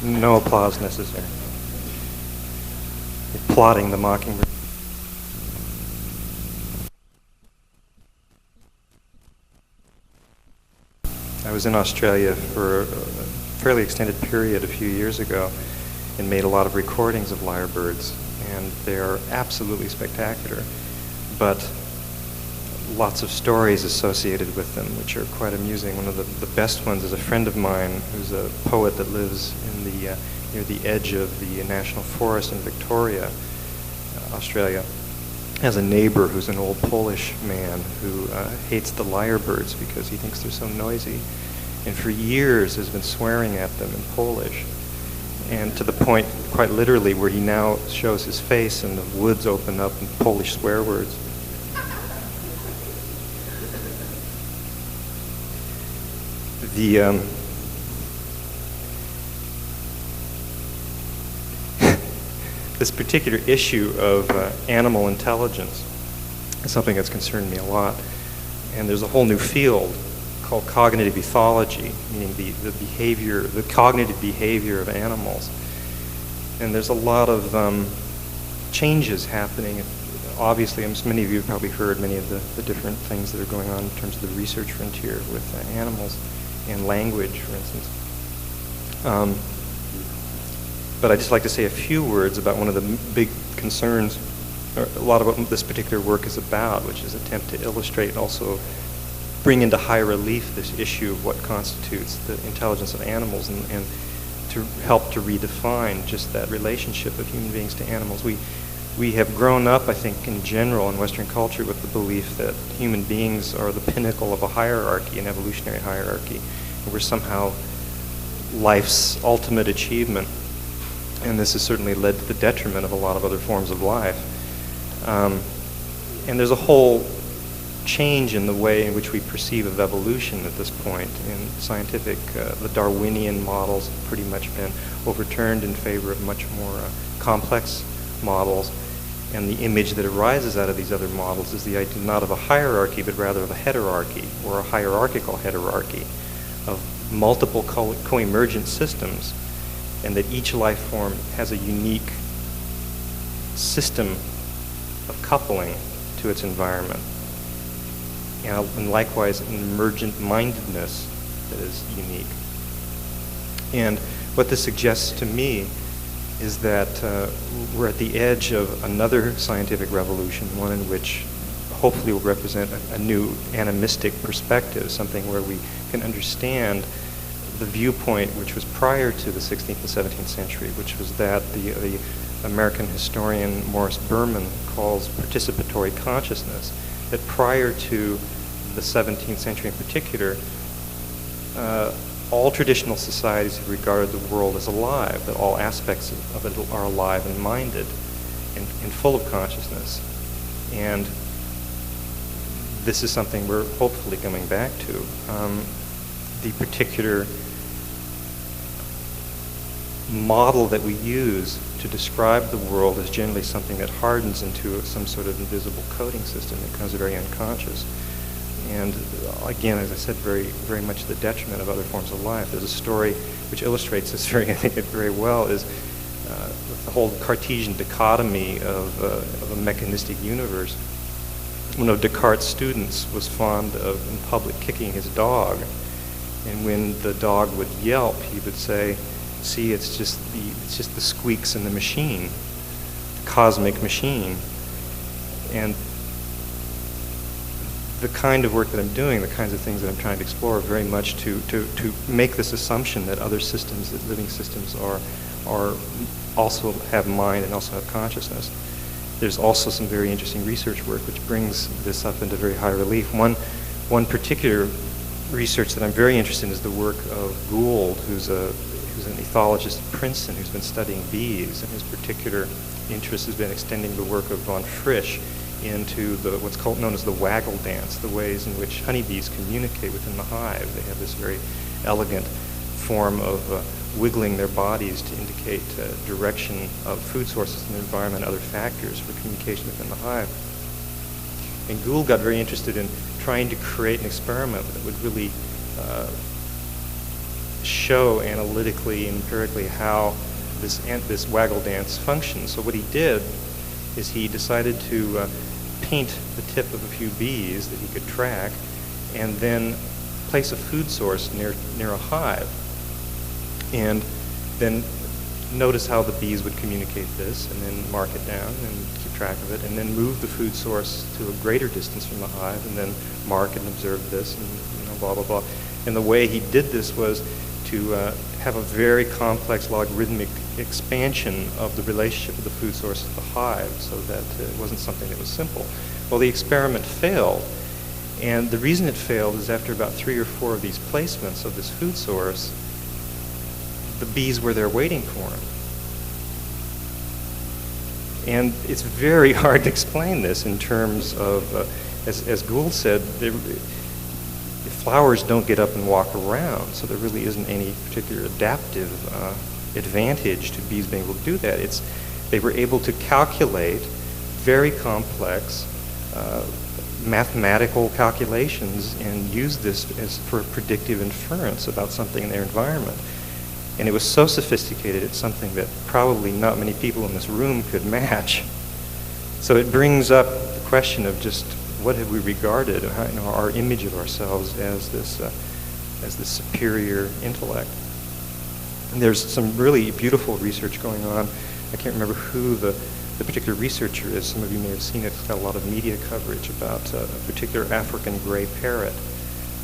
No applause necessary. Applauding the mockingbird. I was in Australia for a fairly extended period a few years ago and made a lot of recordings of lyrebirds, and they are absolutely spectacular, but lots of stories associated with them, which are quite amusing. One of the best ones is a friend of mine who's a poet that lives in the near the edge of the national forest in Victoria, Australia, has a neighbor who's an old Polish man who hates the lyrebirds because he thinks they're so noisy, and for years has been swearing at them in Polish, and to the point, quite literally, where he now shows his face and the woods open up in Polish swear words. This particular issue of animal intelligence is something that's concerned me a lot, and there's a whole new field called cognitive ethology, meaning the cognitive behavior of animals. And there's a lot of changes happening. Obviously, many of you have probably heard many of the different things that are going on in terms of the research frontier with animals and language, for instance. But I'd just like to say a few words about one of the big concerns, or a lot of what this particular work is about, which is an attempt to illustrate and also bring into high relief this issue of what constitutes the intelligence of animals, and to help to redefine just that relationship of human beings to animals. We have grown up, I think, in general in Western culture with the belief that human beings are the pinnacle of a hierarchy, an evolutionary hierarchy, and we're somehow life's ultimate achievement. And this has certainly led to the detriment of a lot of other forms of life. And there's a whole change in the way in which we perceive of evolution at this point. In scientific, the Darwinian models have pretty much been overturned in favor of much more complex models. And the image that arises out of these other models is the idea not of a hierarchy, but rather of a heterarchy, or a hierarchical heterarchy of multiple co-emergent systems, and that each life form has a unique system of coupling to its environment. And likewise, an emergent mindedness that is unique. And what this suggests to me is that we're at the edge of another scientific revolution, one in which hopefully will represent a new animistic perspective, something where we can understand the viewpoint which was prior to the 16th and 17th century, which was that the American historian Morris Berman calls participatory consciousness, that prior to the 17th century in particular, all traditional societies have regarded the world as alive, that all aspects of it are alive and minded and full of consciousness. And this is something we're hopefully coming back to. The particular model that we use to describe the world is generally something that hardens into some sort of invisible coding system that becomes very unconscious. And again, as I said, very, very much to the detriment of other forms of life. There's a story which illustrates this I think it very well, is the whole Cartesian dichotomy of a mechanistic universe. One of Descartes' students was fond of, in public, kicking his dog. And when the dog would yelp, he would say, "See, it's just the squeaks in the machine, the cosmic machine." And the kind of work that I'm doing, the kinds of things that I'm trying to explore, are very much to make this assumption that other systems, that living systems are also have mind and also have consciousness. There's also some very interesting research work which brings this up into very high relief. One particular research that I'm very interested in is the work of Gould, who's an ethologist at Princeton who's been studying bees, and his particular interest has been extending the work of von Frisch into what's known as the waggle dance, the ways in which honeybees communicate within the hive. They have this very elegant form of wiggling their bodies to indicate direction of food sources in the environment, other factors for communication within the hive. And Gould got very interested in trying to create an experiment that would really show analytically, empirically, how this waggle dance functions. So what he did is he decided to paint the tip of a few bees that he could track, and then place a food source near a hive, and then notice how the bees would communicate this, and then mark it down and keep track of it, and then move the food source to a greater distance from the hive, and then mark and observe this, and blah blah blah. And the way he did this was to have a very complex logarithmic expansion of the relationship of the food source to the hive, so that it wasn't something that was simple. Well, the experiment failed, and the reason it failed is after about 3 or 4 of these placements of this food source, the bees were there waiting for him. And it's very hard to explain this in terms of, as Gould said, flowers don't get up and walk around, so there really isn't any particular adaptive advantage to bees being able to do that. They were able to calculate very complex mathematical calculations and use this for predictive inference about something in their environment. And it was so sophisticated, it's something that probably not many people in this room could match. So it brings up the question of just what have we regarded, our image of ourselves as this superior intellect. And there's some really beautiful research going on. I can't remember who the particular researcher is. Some of you may have seen it. It's got a lot of media coverage about a particular African gray parrot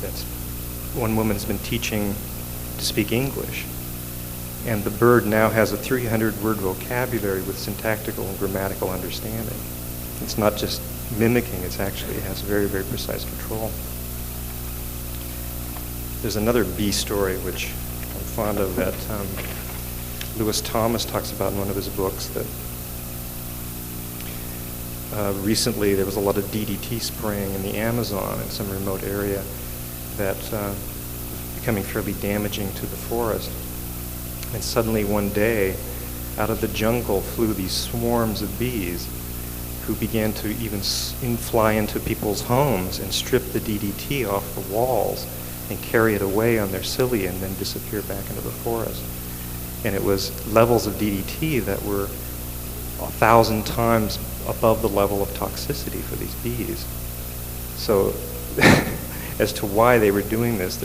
that's one woman's been teaching to speak English. And the bird now has a 300-word vocabulary with syntactical and grammatical understanding. It's not just mimicking, it has very, very precise control. There's another bee story which I'm fond of that Lewis Thomas talks about in one of his books, that recently there was a lot of DDT spraying in the Amazon in some remote area that was becoming fairly damaging to the forest. And suddenly one day, out of the jungle flew these swarms of bees who began to even fly into people's homes and strip the DDT off the walls and carry it away on their cilia and then disappear back into the forest. And it was levels of DDT that were 1,000 times above the level of toxicity for these bees. So as to why they were doing this,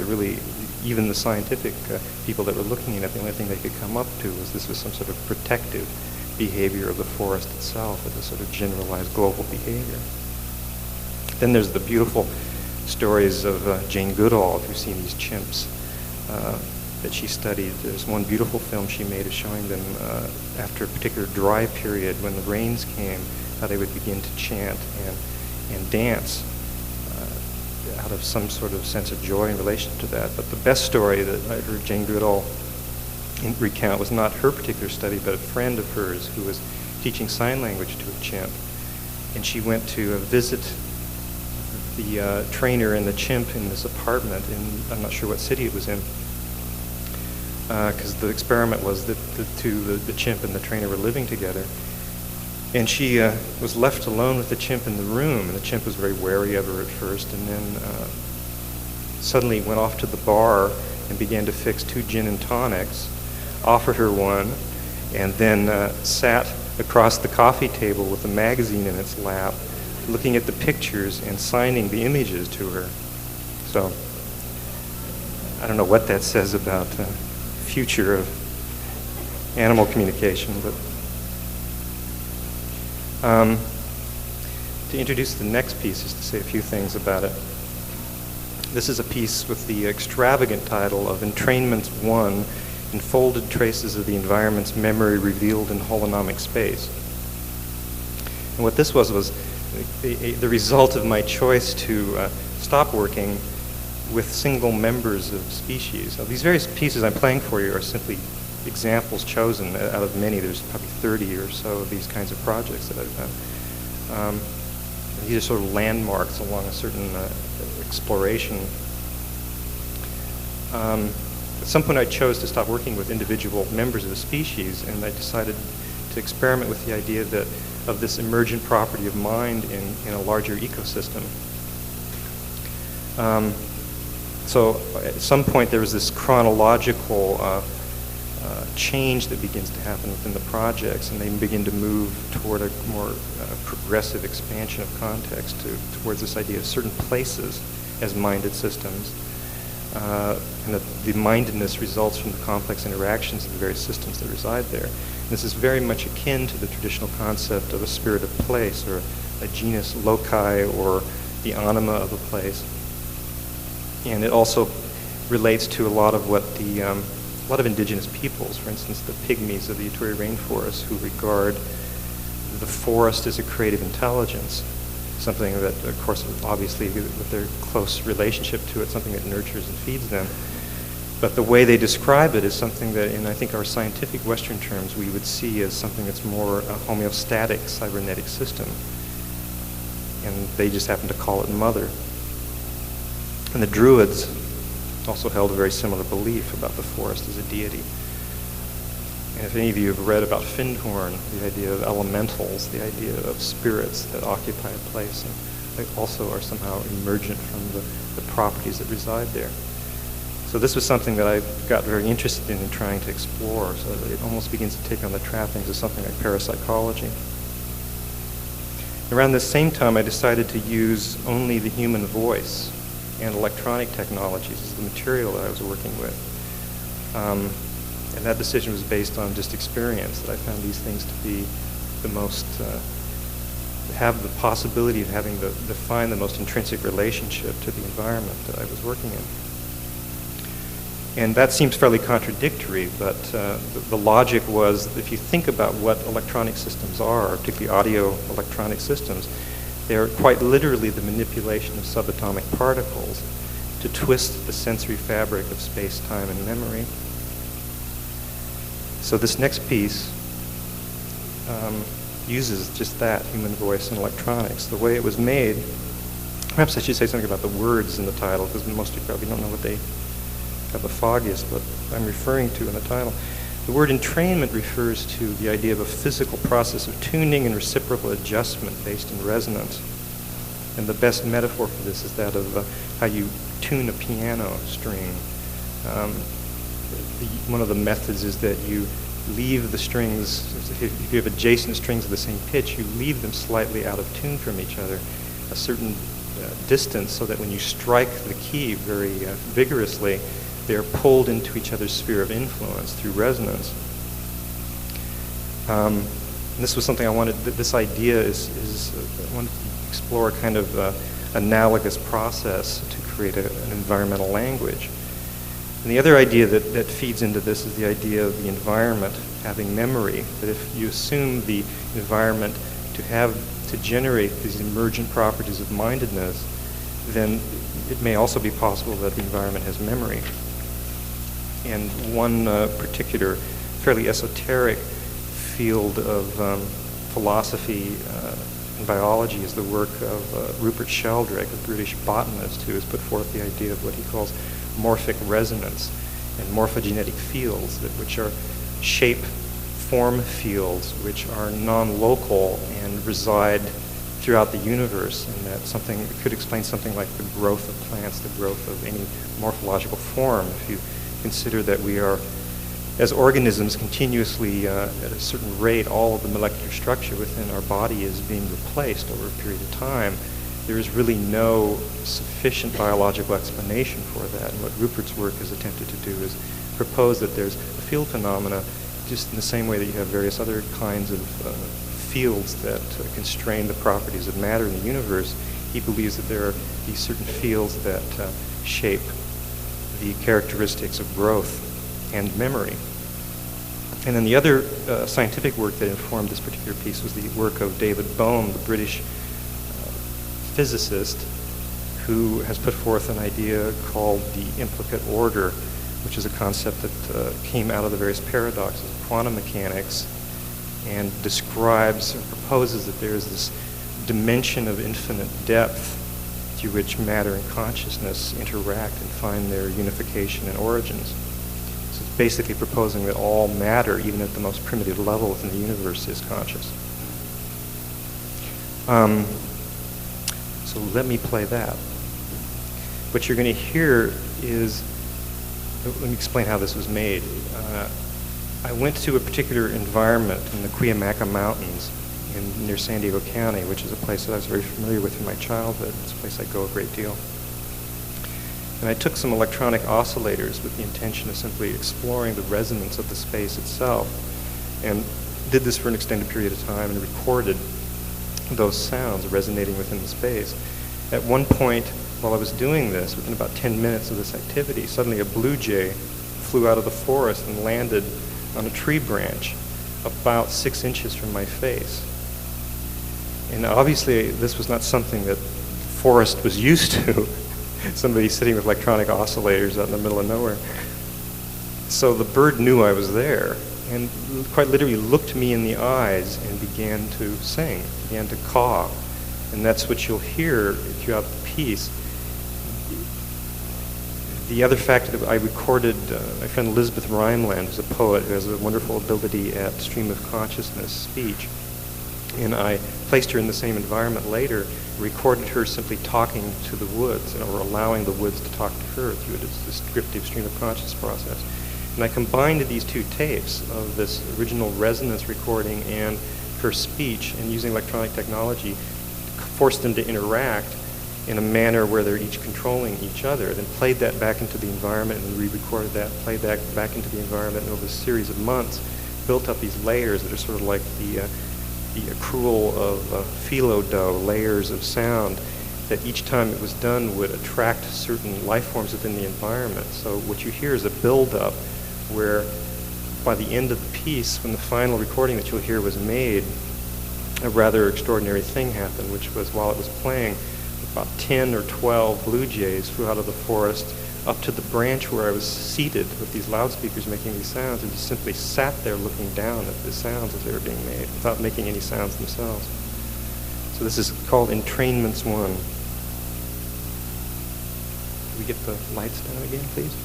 even the scientific people that were looking at it, the only thing they could come up to was this was some sort of protective behavior of the forest itself, as a sort of generalized global behavior. Then there's the beautiful stories of Jane Goodall, if you've seen these chimps. that she studied. There's one beautiful film she made of showing them after a particular dry period when the rains came, how they would begin to chant and dance out of some sort of sense of joy in relation to that. But the best story that I heard Jane Goodall recount was not her particular study, but a friend of hers who was teaching sign language to a chimp. And she went to visit the trainer and the chimp in this apartment in, I'm not sure what city it was in, because the experiment was that the chimp and the trainer were living together. And she was left alone with the chimp in the room, and the chimp was very wary of her at first, and then suddenly went off to the bar and began to fix 2 gin and tonics, offered her one, and then sat across the coffee table with a magazine in its lap, looking at the pictures and signing the images to her. So I don't know what that says about the future of animal communication, but to introduce the next piece is to say a few things about it. This is a piece with the extravagant title of Entrainment 1, Enfolded Traces of the Environment's Memory Revealed in Holonomic Space. And what this was the result of my choice to stop working with single members of species. Now, these various pieces I'm playing for you are simply examples chosen out of many. There's probably 30 or so of these kinds of projects that I've done. These are sort of landmarks along a certain exploration. At some point I chose to stop working with individual members of the species, and I decided to experiment with the idea of this emergent property of mind in a larger ecosystem. So at some point there was this chronological change that begins to happen within the projects, and they begin to move toward a more progressive expansion of context towards this idea of certain places as minded systems. And that the mindedness results from the complex interactions of the various systems that reside there. And this is very much akin to the traditional concept of a spirit of place, or a genus loci, or the anima of a place. And it also relates to a lot of what a lot of indigenous peoples, for instance, the pygmies of the Ituri rainforest, who regard the forest as a creative intelligence, something that, of course, obviously with their close relationship to it, something that nurtures and feeds them. But the way they describe it is something that, in I think our scientific Western terms, we would see as something that's more a homeostatic cybernetic system. And they just happen to call it mother. And the Druids also held a very similar belief about the forest as a deity. And if any of you have read about Findhorn, the idea of elementals, the idea of spirits that occupy a place, and they also are somehow emergent from the properties that reside there. So this was something that I got very interested in trying to explore, so that it almost begins to take on the trappings of something like parapsychology. Around this same time, I decided to use only the human voice and electronic technologies as the material that I was working with. And that decision was based on just experience, that I found these things to be the most, have the possibility of having define the most intrinsic relationship to the environment that I was working in. And that seems fairly contradictory, but the logic was, if you think about what electronic systems are, particularly audio electronic systems, they are quite literally the manipulation of subatomic particles to twist the sensory fabric of space, time, and memory. So this next piece uses just that, human voice and electronics. The way it was made, perhaps I should say something about the words in the title, because most of you probably don't know what they have the foggiest, but I'm referring to in the title. The word entrainment refers to the idea of a physical process of tuning and reciprocal adjustment based in resonance. And the best metaphor for this is that of how you tune a piano string. One of the methods is that you leave the strings, if you have adjacent strings of the same pitch, you leave them slightly out of tune from each other, a certain distance, so that when you strike the key very vigorously, they are pulled into each other's sphere of influence through resonance. This was something I wanted, this idea I wanted to explore a kind of analogous process to create an environmental language. And the other idea that feeds into this is the idea of the environment having memory, that if you assume the environment to generate these emergent properties of mindedness, then it may also be possible that the environment has memory. And one particular fairly esoteric field of philosophy and biology is the work of Rupert Sheldrake, a British botanist who has put forth the idea of what he calls morphic resonance and morphogenetic fields, which are shape form fields which are non-local and reside throughout the universe, and that something could explain something like the growth of plants, the growth of any morphological form. If you consider that we are, as organisms, continuously at a certain rate, all of the molecular structure within our body is being replaced over a period of time, there is really no sufficient biological explanation for that. And what Rupert's work has attempted to do is propose that there's a field phenomena just in the same way that you have various other kinds of fields that constrain the properties of matter in the universe. He believes that there are these certain fields that shape the characteristics of growth and memory. And then the other scientific work that informed this particular piece was the work of David Dunn, the British physicist, who has put forth an idea called the implicate order, which is a concept that came out of the various paradoxes of quantum mechanics and describes or proposes that there is this dimension of infinite depth through which matter and consciousness interact and find their unification and origins. So it's basically proposing that all matter, even at the most primitive level within the universe, is conscious. So let me play that. What you're going to hear is, let me explain how this was made. I went to a particular environment in the Cuyamaca Mountains near San Diego County, which is a place that I was very familiar with in my childhood. It's a place I go a great deal. And I took some electronic oscillators with the intention of simply exploring the resonance of the space itself, and did this for an extended period of time and recorded those sounds resonating within the space. At one point, while I was doing this, within about 10 minutes of this activity, suddenly a blue jay flew out of the forest and landed on a tree branch about 6 inches from my face. And obviously, this was not something that the forest was used to. Somebody sitting with electronic oscillators out in the middle of nowhere. So the bird knew I was there and quite literally looked me in the eyes and began to sing, began to caw. And that's what you'll hear throughout the piece. The other factor that I recorded, my friend Elizabeth Rhineland is a poet who has a wonderful ability at stream of consciousness speech. And I placed her in the same environment later, recorded her simply talking to the woods, or allowing the woods to talk to her through this descriptive stream of consciousness process. And I combined these two tapes of this original resonance recording and her speech, and using electronic technology, forced them to interact in a manner where they're each controlling each other, then played that back into the environment and re-recorded that, played that back into the environment, and over a series of months built up these layers that are sort of like the accrual of phyllo dough, layers of sound, that each time it was done would attract certain life forms within the environment. So what you hear is a build-up where by the end of the piece, when the final recording that you'll hear was made, a rather extraordinary thing happened, which was while it was playing, about 10 or 12 blue jays flew out of the forest up to the branch where I was seated with these loudspeakers making these sounds, and just simply sat there looking down at the sounds as they were being made without making any sounds themselves. So this is called Entrainment 1. Can we get the lights down again, please?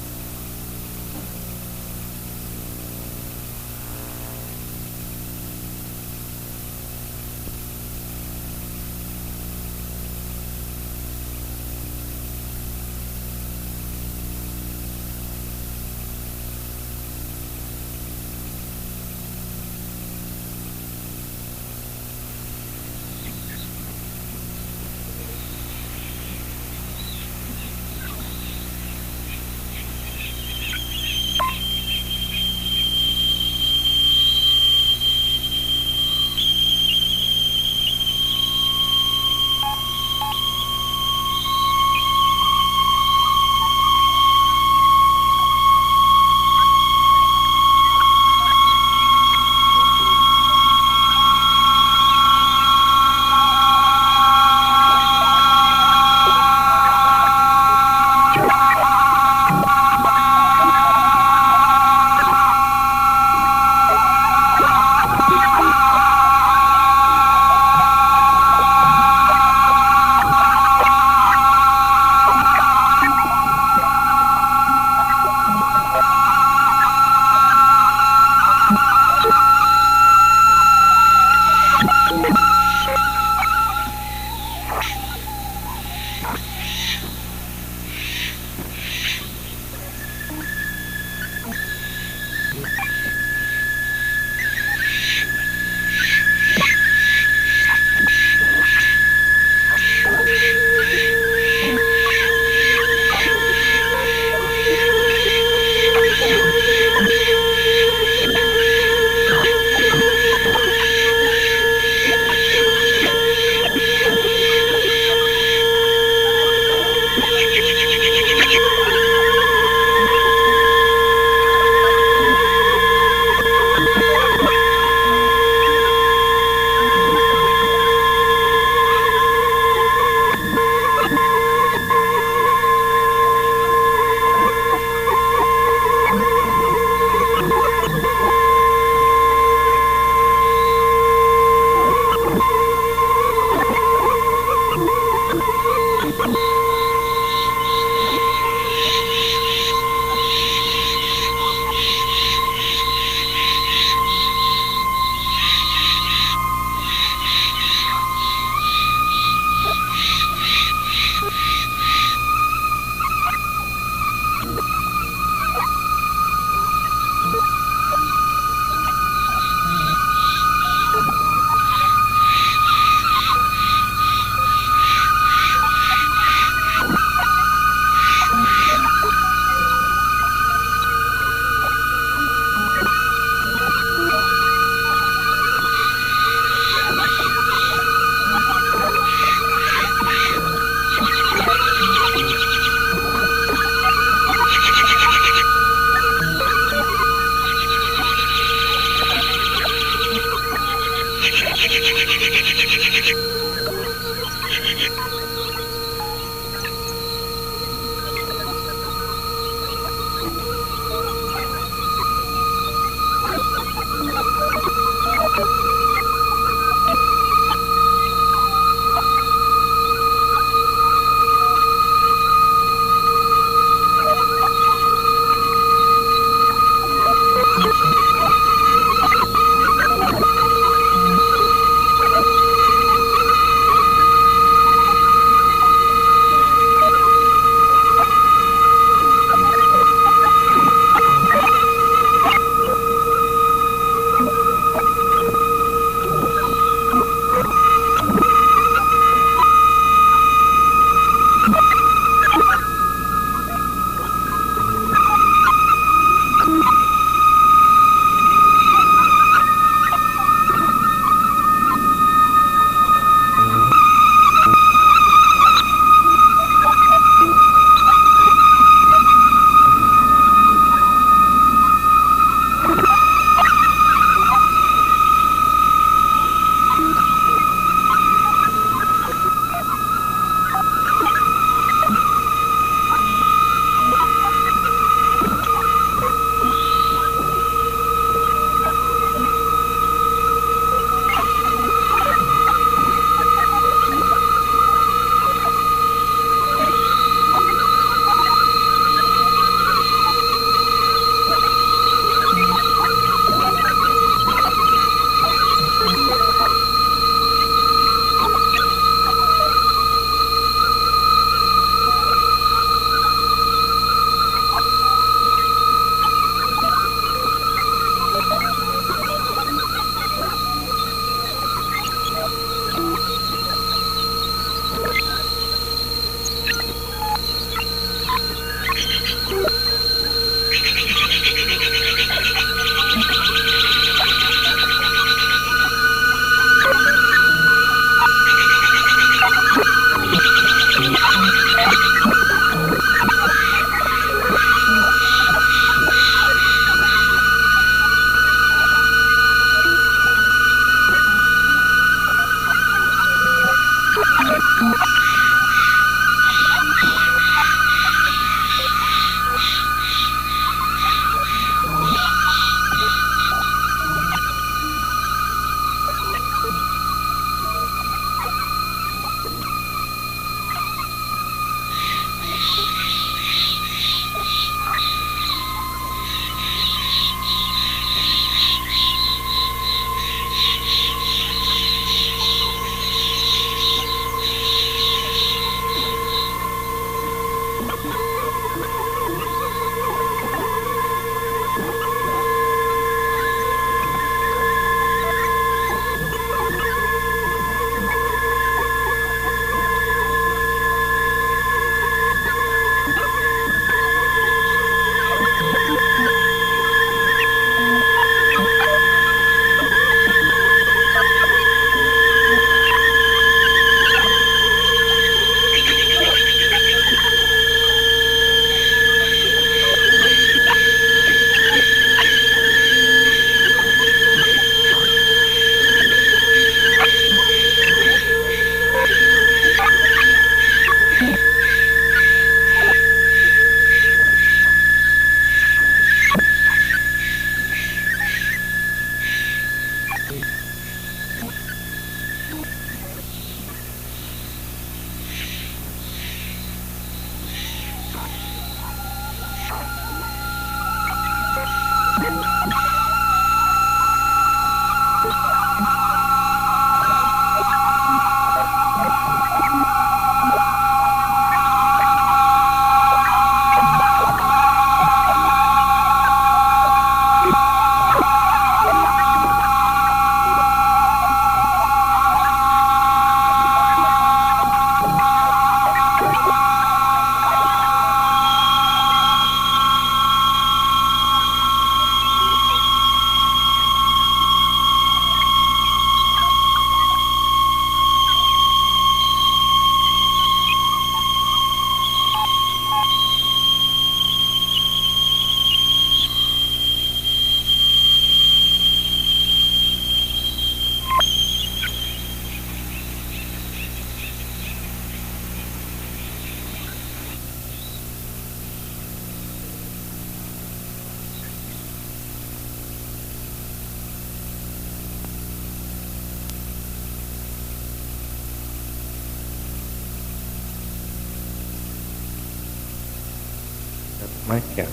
Yeah.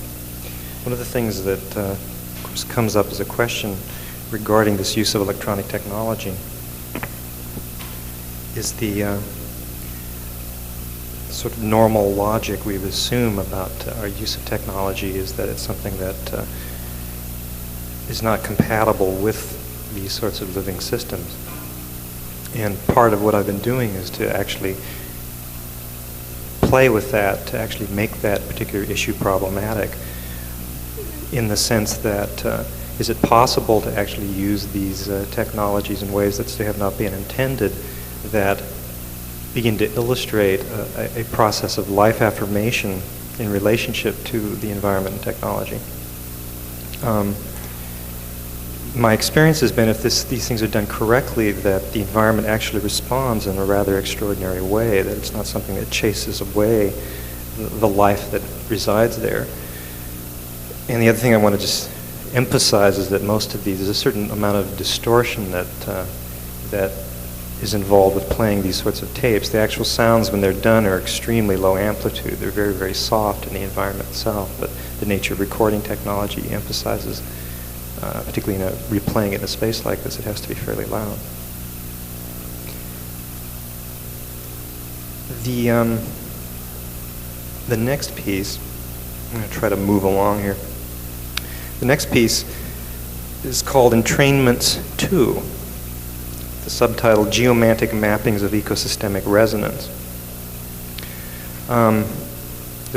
One of the things that of course comes up as a question regarding this use of electronic technology is the sort of normal logic we assume about our use of technology is that it's something that is not compatible with these sorts of living systems. And part of what I've been doing is to actually play with that, to actually make that particular issue problematic in the sense that is it possible to actually use these technologies in ways that have not been intended that begin to illustrate a process of life affirmation in relationship to the environment and technology. My experience has been if these things are done correctly, that the environment actually responds in a rather extraordinary way, that it's not something that chases away the life that resides there. And the other thing I want to just emphasize is that most of these, there's a certain amount of distortion that is involved with playing these sorts of tapes. The actual sounds, when they're done, are extremely low amplitude. They're very, very soft in the environment itself, but the nature of recording technology emphasizes, particularly in replaying it in a space like this, it has to be fairly loud. The next piece, I'm going to try to move along here. The next piece is called Entrainment 2. The subtitle, Geomantic Mappings of Ecosystemic Resonance. A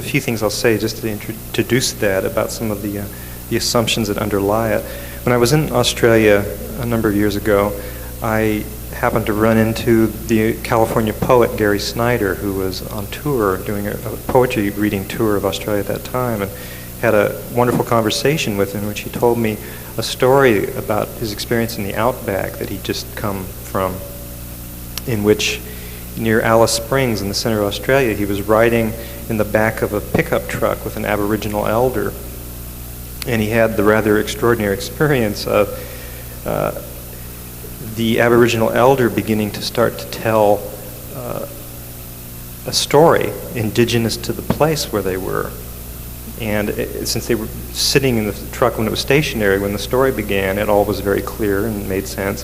few things I'll say just to introduce that about some of the assumptions that underlie it. When I was in Australia a number of years ago, I happened to run into the California poet Gary Snyder, who was on tour doing a poetry reading tour of Australia at that time, and had a wonderful conversation with him in which he told me a story about his experience in the outback that he'd just come from, in which near Alice Springs in the center of Australia. He was riding in the back of a pickup truck with an Aboriginal elder, and he had the rather extraordinary experience of the Aboriginal elder beginning to start to tell a story indigenous to the place where they were. And since they were sitting in the truck when it was stationary, when the story began, it all was very clear and made sense.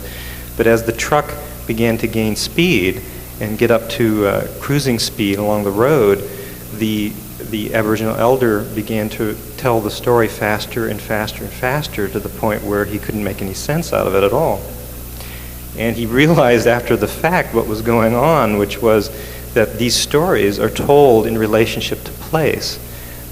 But as the truck began to gain speed and get up to cruising speed along the road, the Aboriginal elder began to tell the story faster and faster and faster, to the point where he couldn't make any sense out of it at all. And he realized after the fact what was going on, which was that these stories are told in relationship to place,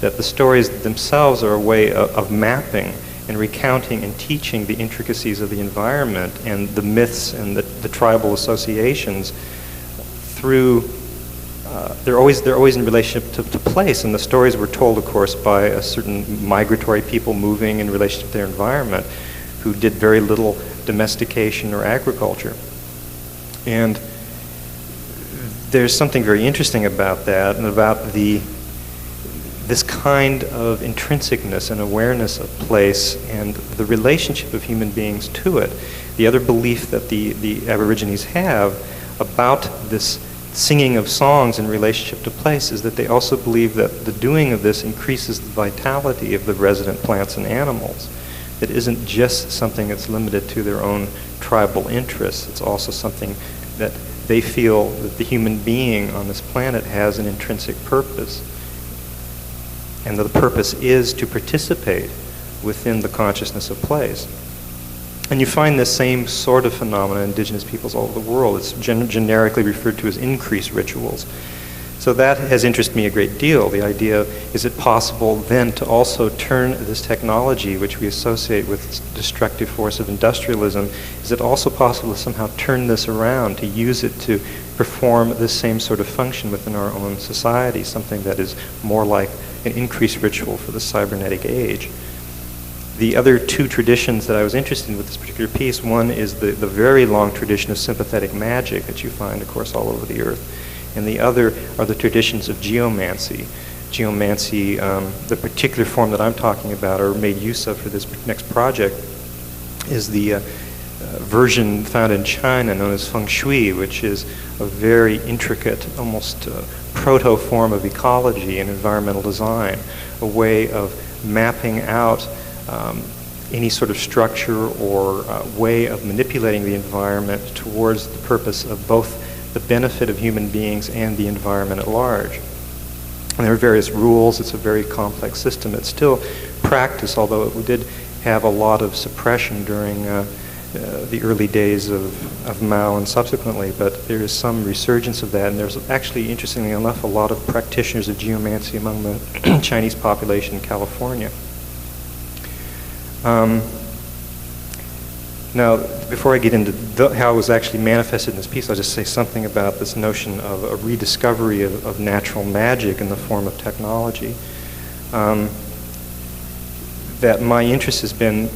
that the stories themselves are a way of mapping and recounting and teaching the intricacies of the environment and the myths and the tribal associations through, they're always in relationship to place. And the stories were told, of course, by a certain migratory people moving in relationship to their environment, who did very little domestication or agriculture. And there's something very interesting about that, and about this kind of intrinsicness and awareness of place and the relationship of human beings to it. The other belief that the Aborigines have about this singing of songs in relationship to place is that they also believe that the doing of this increases the vitality of the resident plants and animals. It isn't just something that's limited to their own tribal interests. It's also something that they feel that the human being on this planet has an intrinsic purpose. And the purpose is to participate within the consciousness of place. And you find this same sort of phenomena in indigenous peoples all over the world. It's generically referred to as increase rituals. So that has interested me a great deal. The idea, is it possible then to also turn this technology, which we associate with destructive force of industrialism, is it also possible to somehow turn this around, to use it to perform this same sort of function within our own society, something that is more like an increased ritual for the cybernetic age? The other two traditions that I was interested in with this particular piece, one is the very long tradition of sympathetic magic that you find, of course, all over the earth. And the other are the traditions of geomancy. Geomancy, the particular form that I'm talking about, or made use of for this next project, is the version found in China known as feng shui, which is a very intricate, almost proto form of ecology and environmental design, a way of mapping out any sort of structure or way of manipulating the environment towards the purpose of both the benefit of human beings and the environment at large. And there are various rules. It's a very complex system. It's still practiced, although it did have a lot of suppression during the early days of Mao and subsequently, but there is some resurgence of that, and there's actually, interestingly enough, a lot of practitioners of geomancy among the Chinese population in California. Now, before I get into how it was actually manifested in this piece, I'll just say something about this notion of a rediscovery of natural magic in the form of technology. That my interest has been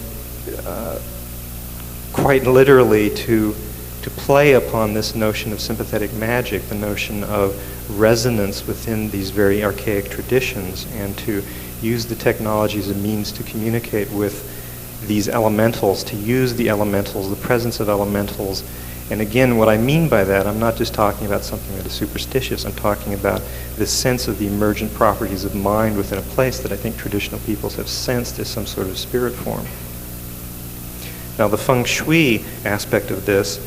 quite literally to play upon this notion of sympathetic magic, the notion of resonance within these very archaic traditions, and to use the technology as a means to communicate with these elementals, to use the elementals, the presence of elementals. And again, what I mean by that, I'm not just talking about something that is superstitious. I'm talking about this sense of the emergent properties of mind within a place that I think traditional peoples have sensed as some sort of spirit form. Now, the feng shui aspect of this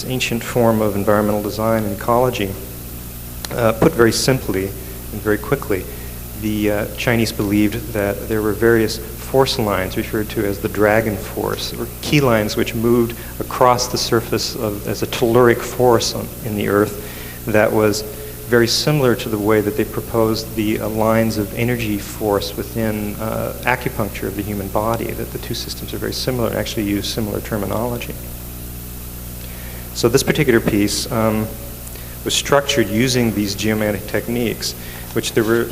ancient form of environmental design and ecology, put very simply and very quickly, the Chinese believed that there were various force lines referred to as the dragon force, or key lines which moved across the surface as a telluric force in the earth that was very similar to the way that they proposed the lines of energy force within acupuncture of the human body, that the two systems are very similar and actually use similar terminology. So this particular piece was structured using these geomantic techniques, which there were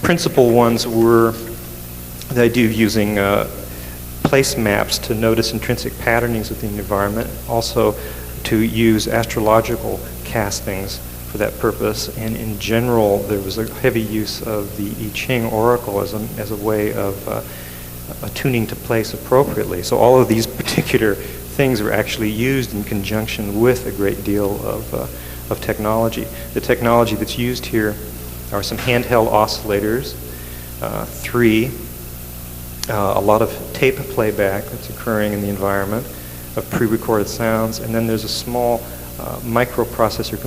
principal ones were the idea of using place maps to notice intrinsic patternings within the environment, also to use astrological castings for that purpose, and in general there was a heavy use of the I Ching oracle as a way of attuning to place appropriately. So all of these particular things were actually used in conjunction with a great deal of technology. The technology that's used here are some handheld oscillators, 3, a lot of tape playback that's occurring in the environment of pre-recorded sounds, and then there's a small microprocessor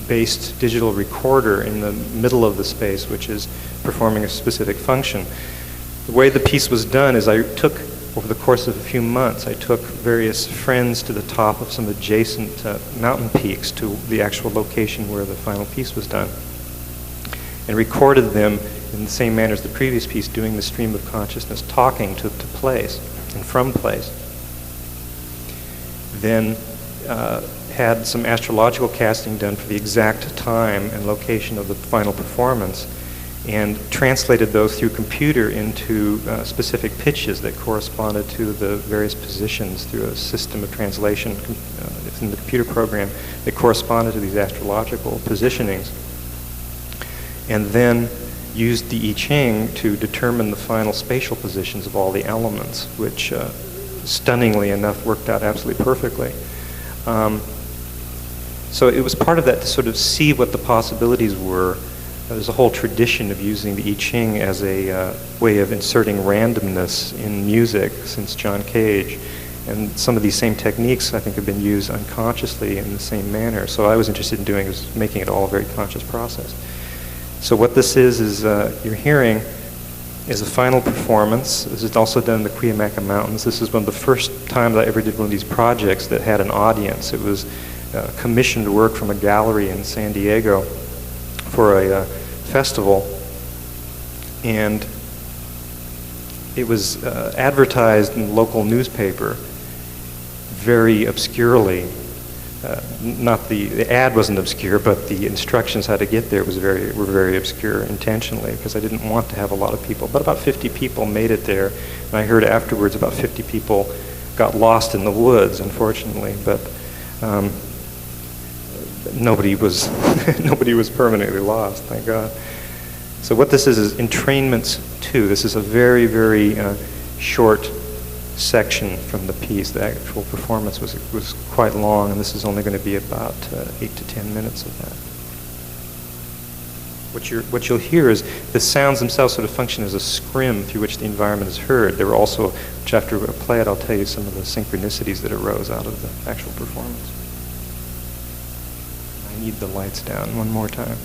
based digital recorder in the middle of the space, which is performing a specific function. The way the piece was done is I took, over the course of a few months, I took various friends to the top of some adjacent mountain peaks to the actual location where the final piece was done, and recorded them in the same manner as the previous piece, doing the stream of consciousness, talking to place and from place. Then had some astrological casting done for the exact time and location of the final performance, and translated those through computer into specific pitches that corresponded to the various positions through a system of translation in the computer program that corresponded to these astrological positionings. And then used the I Ching to determine the final spatial positions of all the elements, which stunningly enough worked out absolutely perfectly. So it was part of that to sort of see what the possibilities were. There's a whole tradition of using the I Ching as a way of inserting randomness in music since John Cage. And some of these same techniques, I think, have been used unconsciously in the same manner. So I was interested in doing is making it all a very conscious process. So what this is you're hearing is a final performance. This is also done in the Cuyamaca Mountains. This is one of the first times I ever did one of these projects that had an audience. It was commissioned work from a gallery in San Diego for a festival, and it was advertised in the local newspaper very obscurely. Not the ad wasn't obscure, but the instructions how to get there were very obscure intentionally, because I didn't want to have a lot of people. But about 50 people made it there, and I heard afterwards about 50 people got lost in the woods, unfortunately. But nobody was nobody was permanently lost, thank God. So what this is Entrainment 2. This is a very, very short section from the piece. The actual performance was quite long, and this is only going to be about 8 to 10 minutes of that. What you'll hear is the sounds themselves sort of function as a scrim through which the environment is heard. There were also, which after I play it, I'll tell you some of the synchronicities that arose out of the actual performance. I need the lights down one more time.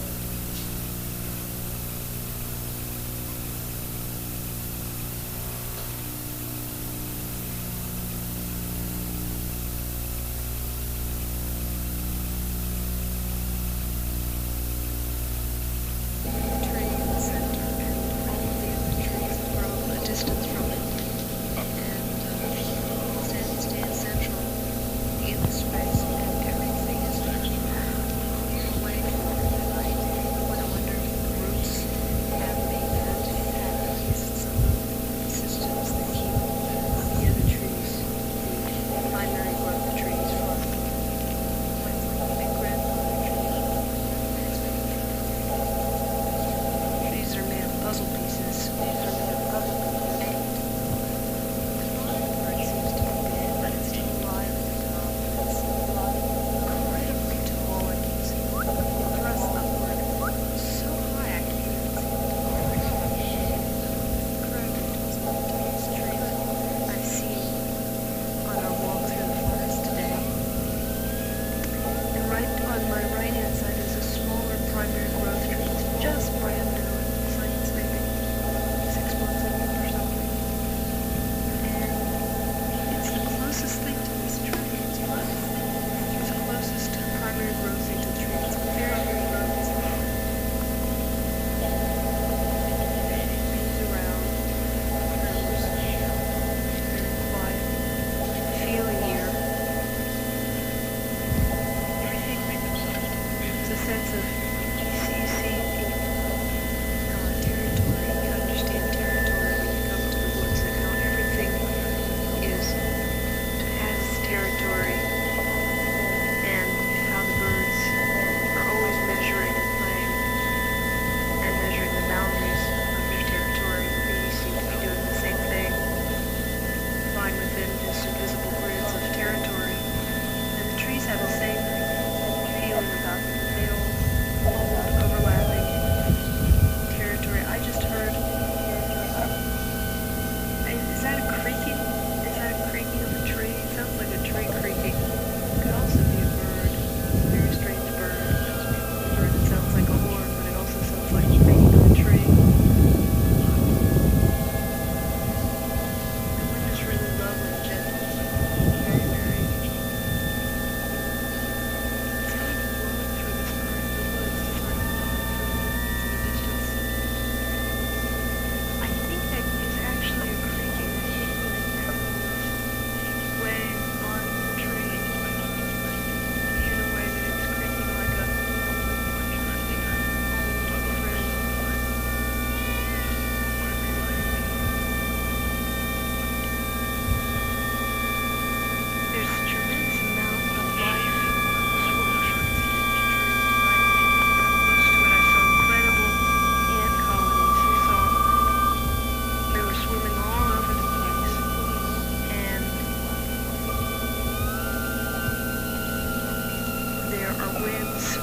are webs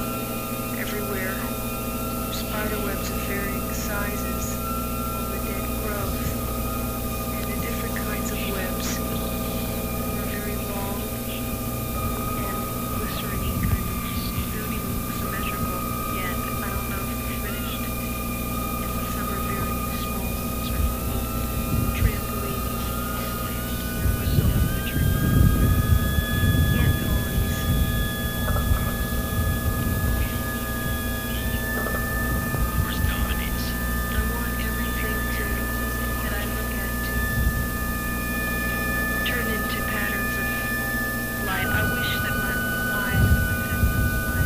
everywhere, spider webs of varying sizes on the dead growth, and the different kinds of webs are very long and glycerin-y, kind of, they don't even look symmetrical yet. I don't know if they're finished, and some are very small, sort of little trampolines, or so of the tree. Ant colonies. Force dominates. I want everything that I look at to turn into patterns of light. I wish that my eyes, my senses, my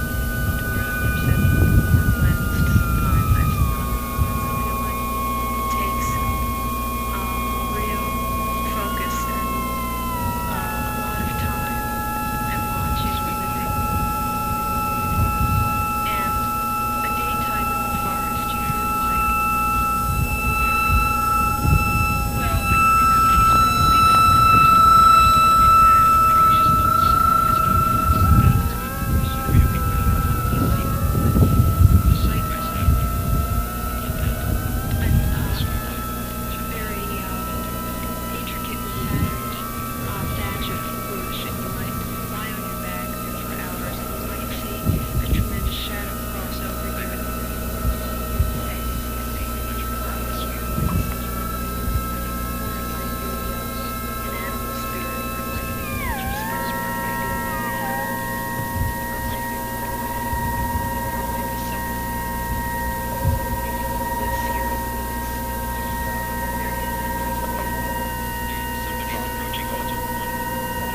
doors or perception were cleansed sometimes. I feel like it takes real focus and a lot of time and watching living. And a daytime in the forest, you feel like, well, very intricately patterned thatch of bush, and you might lie on your back there for hours, and you might see a tremendous shadow cross over you. Or it might be an animal spirit, or it might be a nature spirit, or it might be a woman, or it might be a woman, or it might be someone who lives here in the woods. Somebody's approaching also between us, a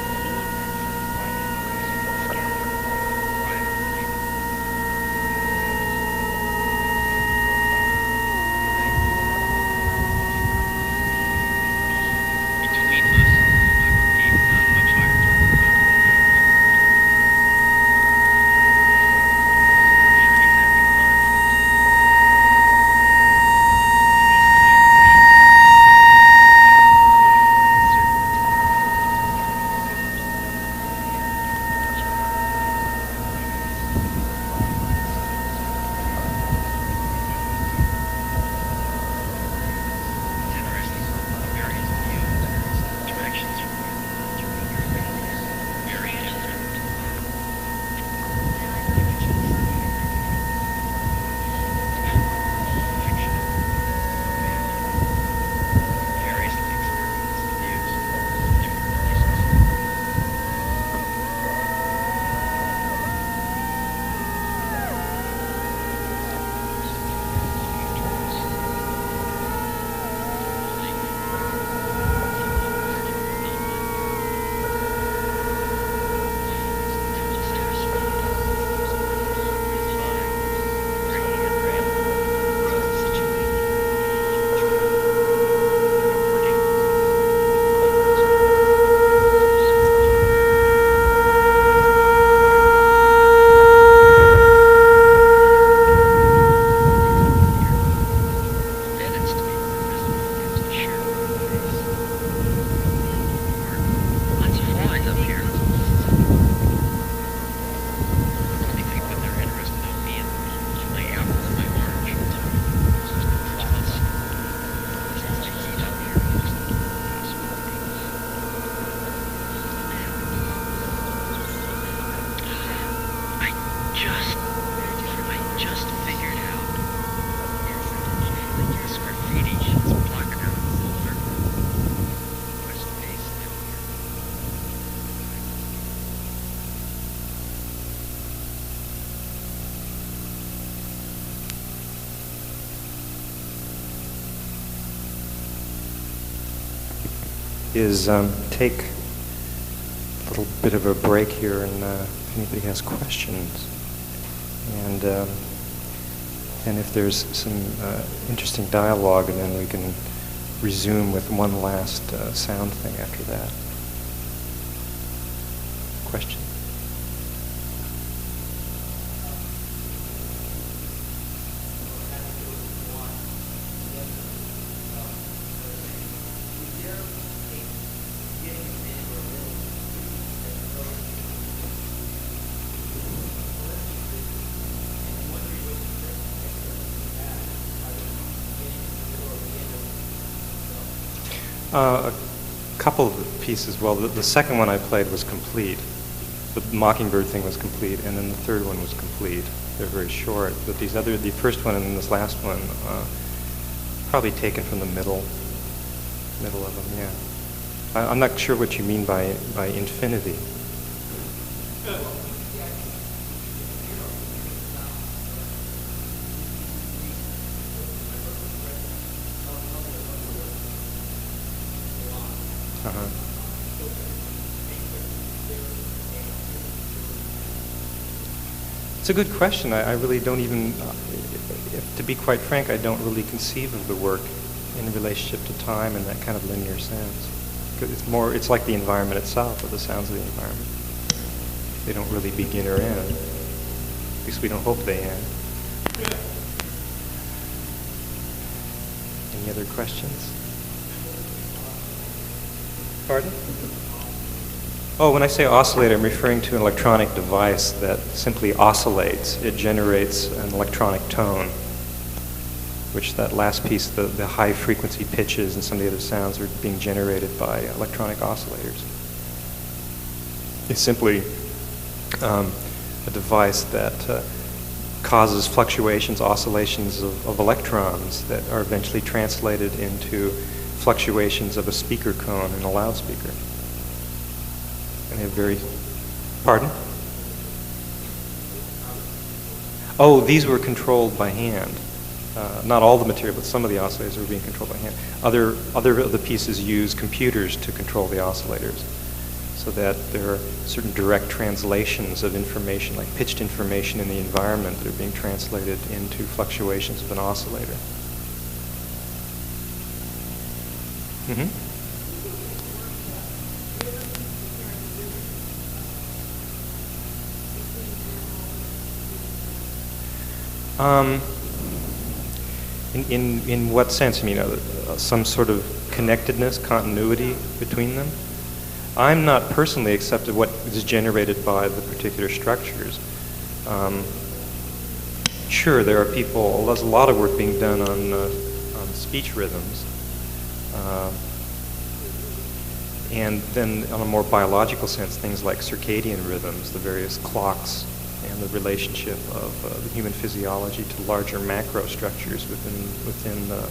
much higher It's interesting. Various views, directions very different. Variously experienced views, different places. Lots of flies up here. I think they put their interest in me and my apple and my orange. I just figured out this graffiti is blocking out the boulder. West face down here. Is take a little bit of a break here, and if anybody has questions, and if there's some interesting dialogue, and then we can resume with one last sound thing after that. Question? A couple of pieces. Well, the second one I played was complete. The Mockingbird thing was complete, and then the third one was complete. They're very short, but the first one and then this last one, probably taken from the middle of them. Yeah, I'm not sure what you mean by infinity. Uh-huh. It's a good question. I really don't even, to be quite frank, I don't really conceive of the work in relationship to time in that kind of linear sense. It's like the environment itself, or the sounds of the environment. They don't really begin or end. At least we don't hope they end. Any other questions? Pardon? Oh, when I say oscillator, I'm referring to an electronic device that simply oscillates. It generates an electronic tone, which that last piece, the high frequency pitches and some of the other sounds are being generated by electronic oscillators. It's simply a device that causes fluctuations, oscillations of electrons that are eventually translated into fluctuations of a speaker cone in a loudspeaker. And they have very, pardon? Oh, these were controlled by hand. Not all the material, but some of the oscillators were being controlled by hand. Other of the pieces use computers to control the oscillators, so that there are certain direct translations of information, like pitched information in the environment, that are being translated into fluctuations of an oscillator. Mm-hmm. In what sense? I mean, some sort of connectedness, continuity between them? I'm not personally accepted what is generated by the particular structures. Sure, there are people, there's a lot of work being done on speech rhythms. And then on a more biological sense, things like circadian rhythms, the various clocks, and the relationship of the human physiology to larger macro structures within the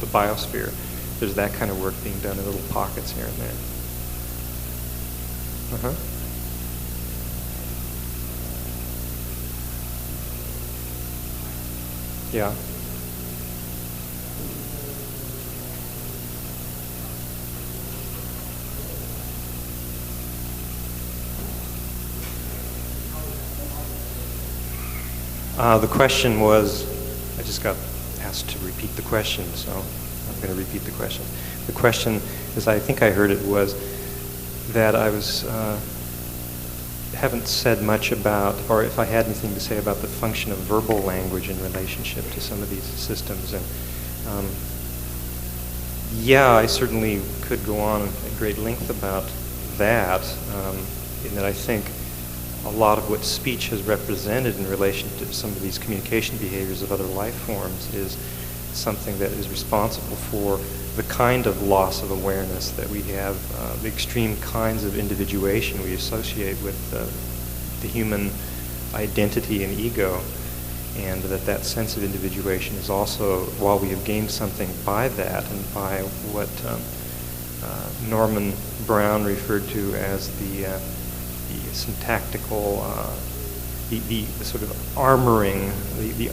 biosphere. There's that kind of work being done in little pockets here and there. Uh-huh. Yeah. The question was, I just got asked to repeat the question, so I'm going to repeat the question. The question, as I think I heard it, was that I haven't said much about, or if I had anything to say about the function of verbal language in relationship to some of these systems. And yeah, I certainly could go on at great length about that, in that I think a lot of what speech has represented in relation to some of these communication behaviors of other life forms is something that is responsible for the kind of loss of awareness that we have, the extreme kinds of individuation we associate with the human identity and ego, and that sense of individuation is also, while we have gained something by that and by what Norman Brown referred to as the syntactical, the sort of armoring,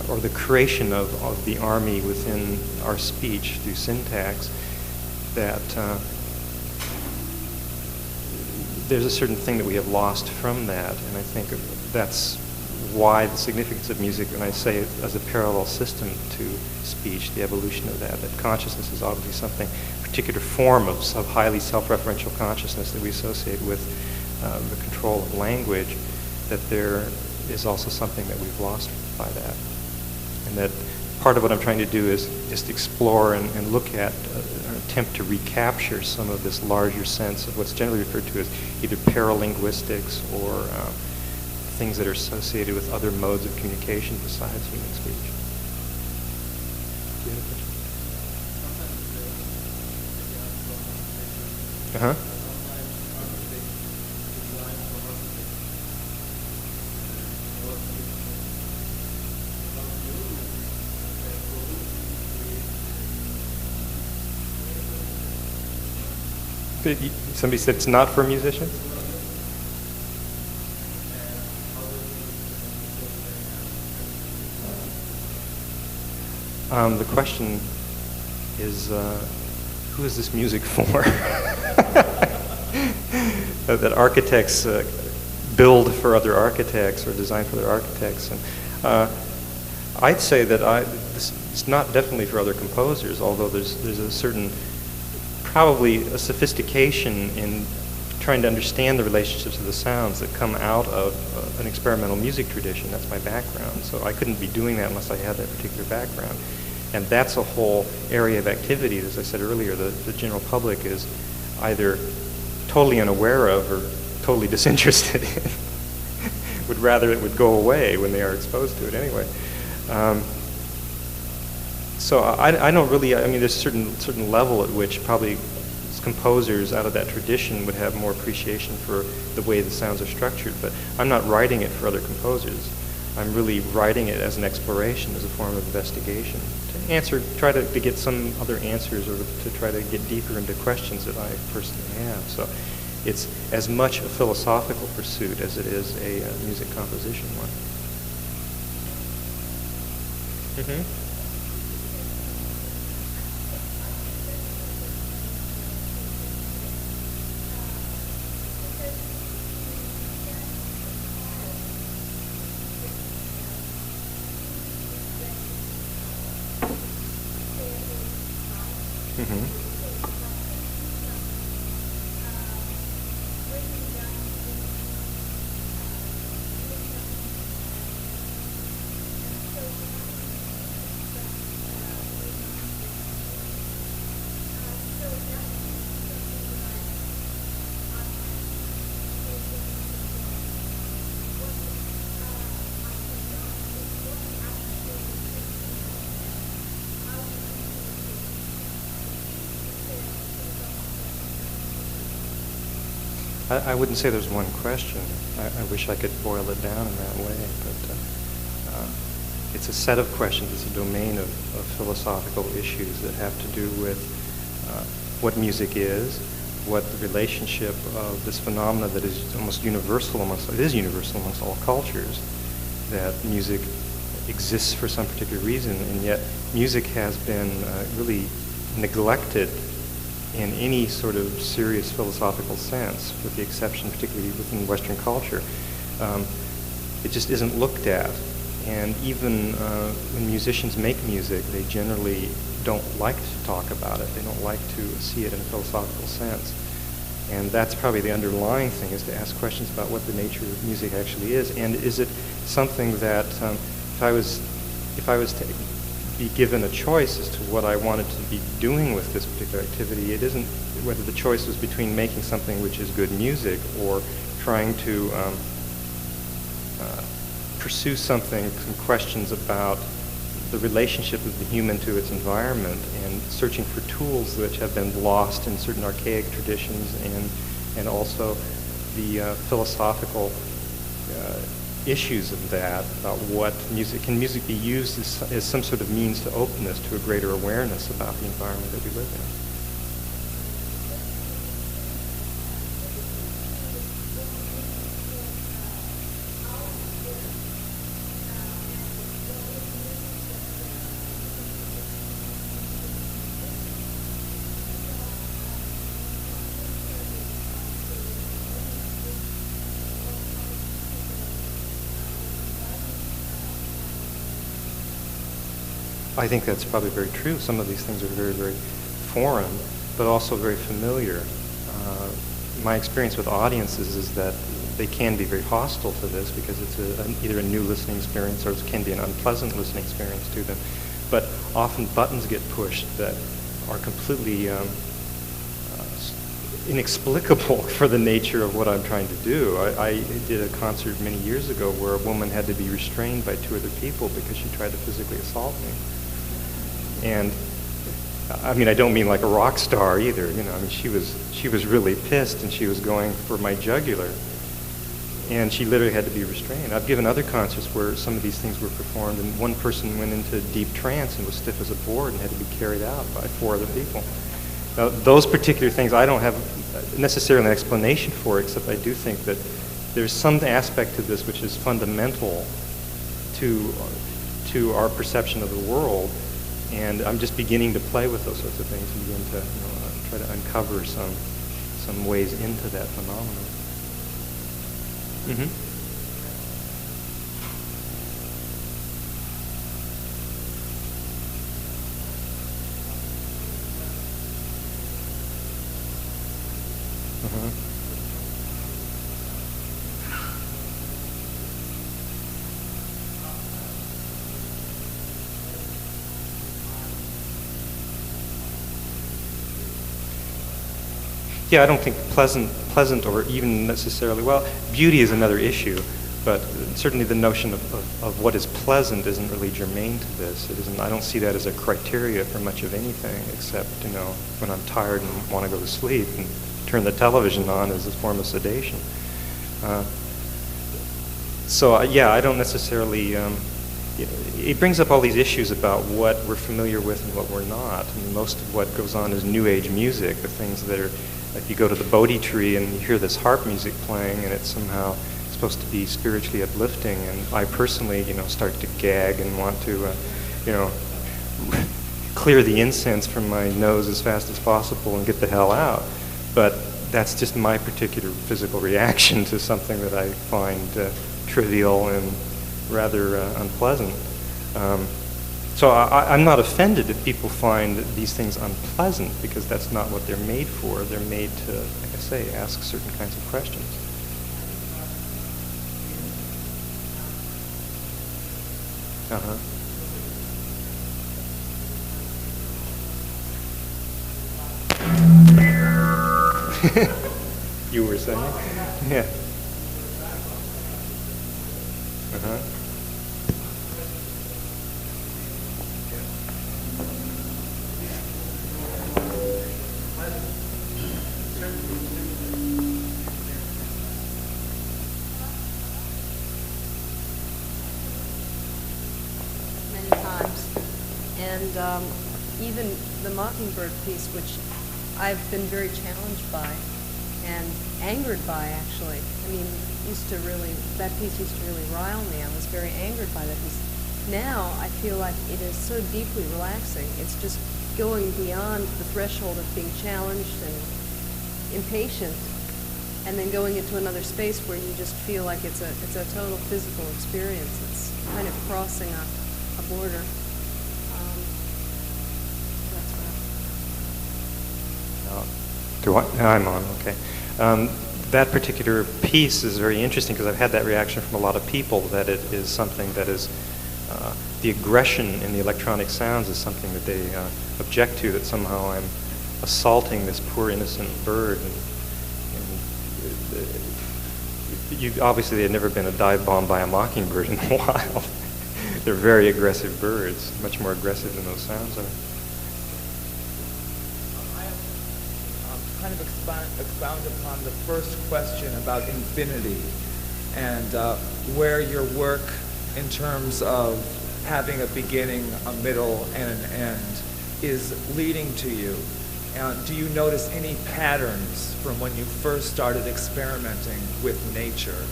or the creation of the army within our speech through syntax, that there's a certain thing that we have lost from that, and I think that's why the significance of music, when I say it as a parallel system to speech, the evolution of that consciousness is obviously something, a particular form of highly self-referential consciousness that we associate with the control of language, that there is also something that we've lost by that. And that part of what I'm trying to do is just explore and look at, or attempt to recapture some of this larger sense of what's generally referred to as either paralinguistics or things that are associated with other modes of communication besides human speech. Do you have a question? Uh-huh. Somebody said it's not for musicians? The question is, who is this music for? That architects build for other architects or design for other architects. And I'd say that it's not definitely for other composers, although there's a certain, probably a sophistication in trying to understand the relationships of the sounds that come out of an experimental music tradition. That's my background. So I couldn't be doing that unless I had that particular background. And that's a whole area of activity, as I said earlier, the general public is either totally unaware of or totally disinterested in. Would rather it would go away when they are exposed to it anyway. So I don't really, I mean, there's a certain level at which probably composers out of that tradition would have more appreciation for the way the sounds are structured, but I'm not writing it for other composers. I'm really writing it as an exploration, as a form of investigation, to answer, try to get some other answers, or to try to get deeper into questions that I personally have. So it's as much a philosophical pursuit as it is a music composition one. Mm-hmm. I wouldn't say there's one question. I wish I could boil it down in that way, but it's a set of questions. It's a domain of philosophical issues that have to do with what music is, what the relationship of this phenomena that is almost universal amongst all cultures, that music exists for some particular reason, and yet music has been really neglected in any sort of serious philosophical sense, with the exception particularly within Western culture. It just isn't looked at. And even when musicians make music, they generally don't like to talk about it. They don't like to see it in a philosophical sense. And that's probably the underlying thing, is to ask questions about what the nature of music actually is. And is it something that, if I was to be given a choice as to what I wanted to be doing with this particular activity, it isn't whether the choice was between making something which is good music or trying to pursue some questions about the relationship of the human to its environment, and searching for tools which have been lost in certain archaic traditions, and also the philosophical issues of that, about what can music be used as some sort of means to openness, to a greater awareness about the environment that we live in. I think that's probably very true. Some of these things are very, very foreign, but also very familiar. My experience with audiences is that they can be very hostile to this, because it's either a new listening experience, or it can be an unpleasant listening experience to them. But often buttons get pushed that are completely inexplicable for the nature of what I'm trying to do. I did a concert many years ago where a woman had to be restrained by 2 other people because she tried to physically assault me. And I mean, I don't mean like a rock star either. You know, I mean, she was really pissed, and she was going for my jugular, and she literally had to be restrained. I've given other concerts where some of these things were performed, and one person went into deep trance and was stiff as a board and had to be carried out by 4 other people. Now, those particular things, I don't have necessarily an explanation for, except I do think that there's some aspect to this which is fundamental to our perception of the world, and I'm just beginning to play with those sorts of things and begin to try to uncover some ways into that phenomenon. Mm-hmm. Yeah, I don't think pleasant or even necessarily, well, beauty is another issue, but certainly the notion of what is pleasant isn't really germane to this. It isn't, I don't see that as a criteria for much of anything, except, when I'm tired and want to go to sleep and turn the television on as a form of sedation. Yeah, I don't necessarily, it brings up all these issues about what we're familiar with and what we're not. I mean, most of what goes on is New Age music, the things that are, like you go to the Bodhi tree and you hear this harp music playing and it's somehow supposed to be spiritually uplifting, and I personally, start to gag and want to, clear the incense from my nose as fast as possible and get the hell out. But that's just my particular physical reaction to something that I find trivial and rather unpleasant. So I'm not offended if people find these things unpleasant, because that's not what they're made for. They're made to, like I say, ask certain kinds of questions. Uh-huh. You were saying? Yeah. Uh-huh. And even the Mockingbird piece, which I've been very challenged by and angered by, actually. I mean, that piece used to really rile me. I was very angered by that piece. Now I feel like it is so deeply relaxing. It's just going beyond the threshold of being challenged and impatient, and then going into another space where you just feel like it's a total physical experience. It's kind of crossing a border. I'm on, okay. That particular piece is very interesting because I've had that reaction from a lot of people, that it is something that is, the aggression in the electronic sounds is something that they object to, that somehow I'm assaulting this poor innocent bird. And obviously they had never been a dive bombed by a mockingbird in the wild. They're very aggressive birds, much more aggressive than those sounds are. Kind of expound upon the first question about infinity and where your work in terms of having a beginning, a middle, and an end is leading to you. Do you notice any patterns from when you first started experimenting with nature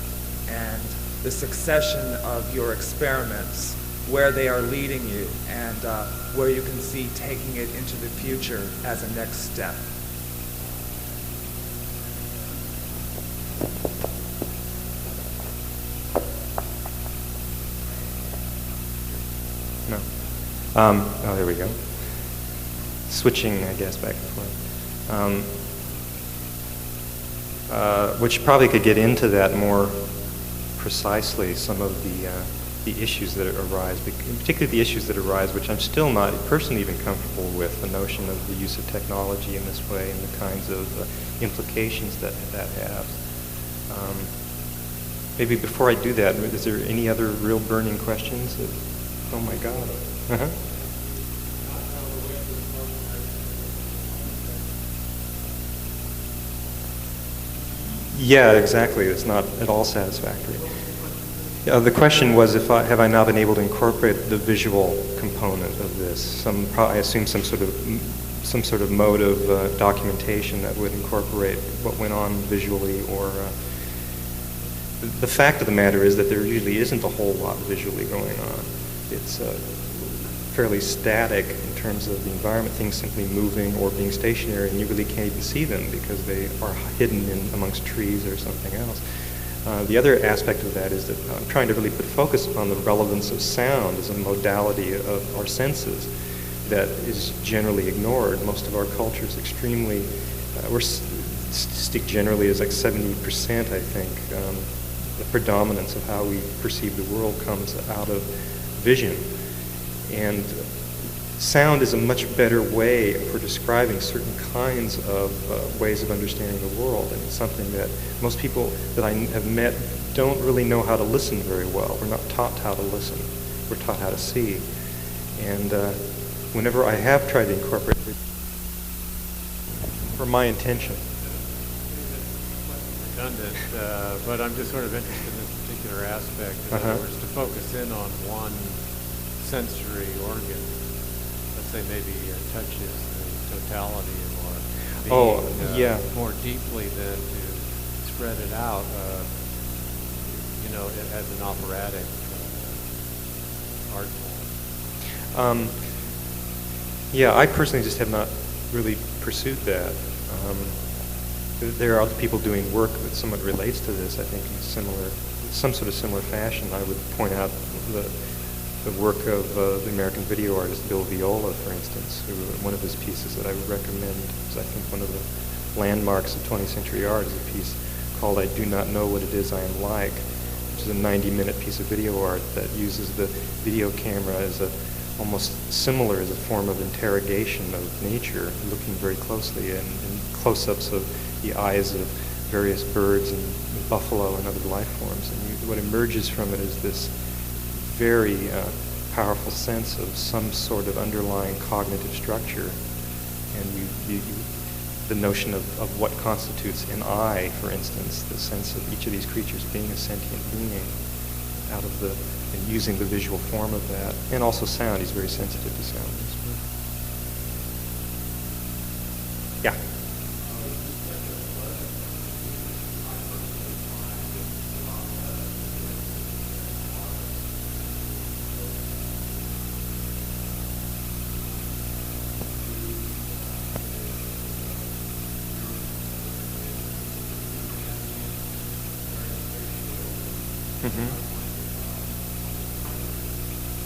and the succession of your experiments, where they are leading you, and where you can see taking it into the future as a next step? Oh, there we go. Switching, I guess, back and forth. Which probably could get into that more precisely, some of the issues that arise, particularly the issues that arise, which I'm still not personally even comfortable with, the notion of the use of technology in this way and the kinds of implications that has. Maybe before I do that, is there any other real burning questions? Oh my God. Uh-huh. Yeah, exactly. It's not at all satisfactory. The question was, have I now been able to incorporate the visual component of this? I assume some sort of mode of documentation that would incorporate what went on visually, or the fact of the matter is that there usually isn't a whole lot visually going on. It's fairly static in terms of the environment, things simply moving or being stationary, and you really can't even see them because they are hidden amongst trees or something else. The other aspect of that is that I'm trying to really put focus upon the relevance of sound as a modality of our senses that is generally ignored. Most of our culture is extremely, statistic generally is like 70%, I think. The predominance of how we perceive the world comes out of vision. And sound is a much better way for describing certain kinds of ways of understanding the world. And it's something that most people that I have met don't really know how to listen very well. We're not taught how to listen. We're taught how to see. And whenever I have tried to incorporate it, for my intention. Redundant, but I'm just sort of interested in this particular aspect. In other words, to focus in on one sensory organ. Let's say maybe touches the totality of our being, more deeply than to spread it out, as an operatic art form. Yeah, I personally just have not really pursued that. There are other people doing work that somewhat relates to this, I think, in some sort of similar fashion. I would point out the work of the American video artist Bill Viola, for instance, who one of his pieces that I would recommend is, I think, one of the landmarks of 20th century art is a piece called I Do Not Know What It Is I Am Like, which is a 90-minute piece of video art that uses the video camera as almost similar as a form of interrogation of nature, looking very closely and close-ups of the eyes of various birds and buffalo and other life forms. And what emerges from it is this very powerful sense of some sort of underlying cognitive structure, and the notion of what constitutes an eye, for instance, the sense of each of these creatures being a sentient being out of and using the visual form of that, and also sound. He's very sensitive to sound as well. Yeah.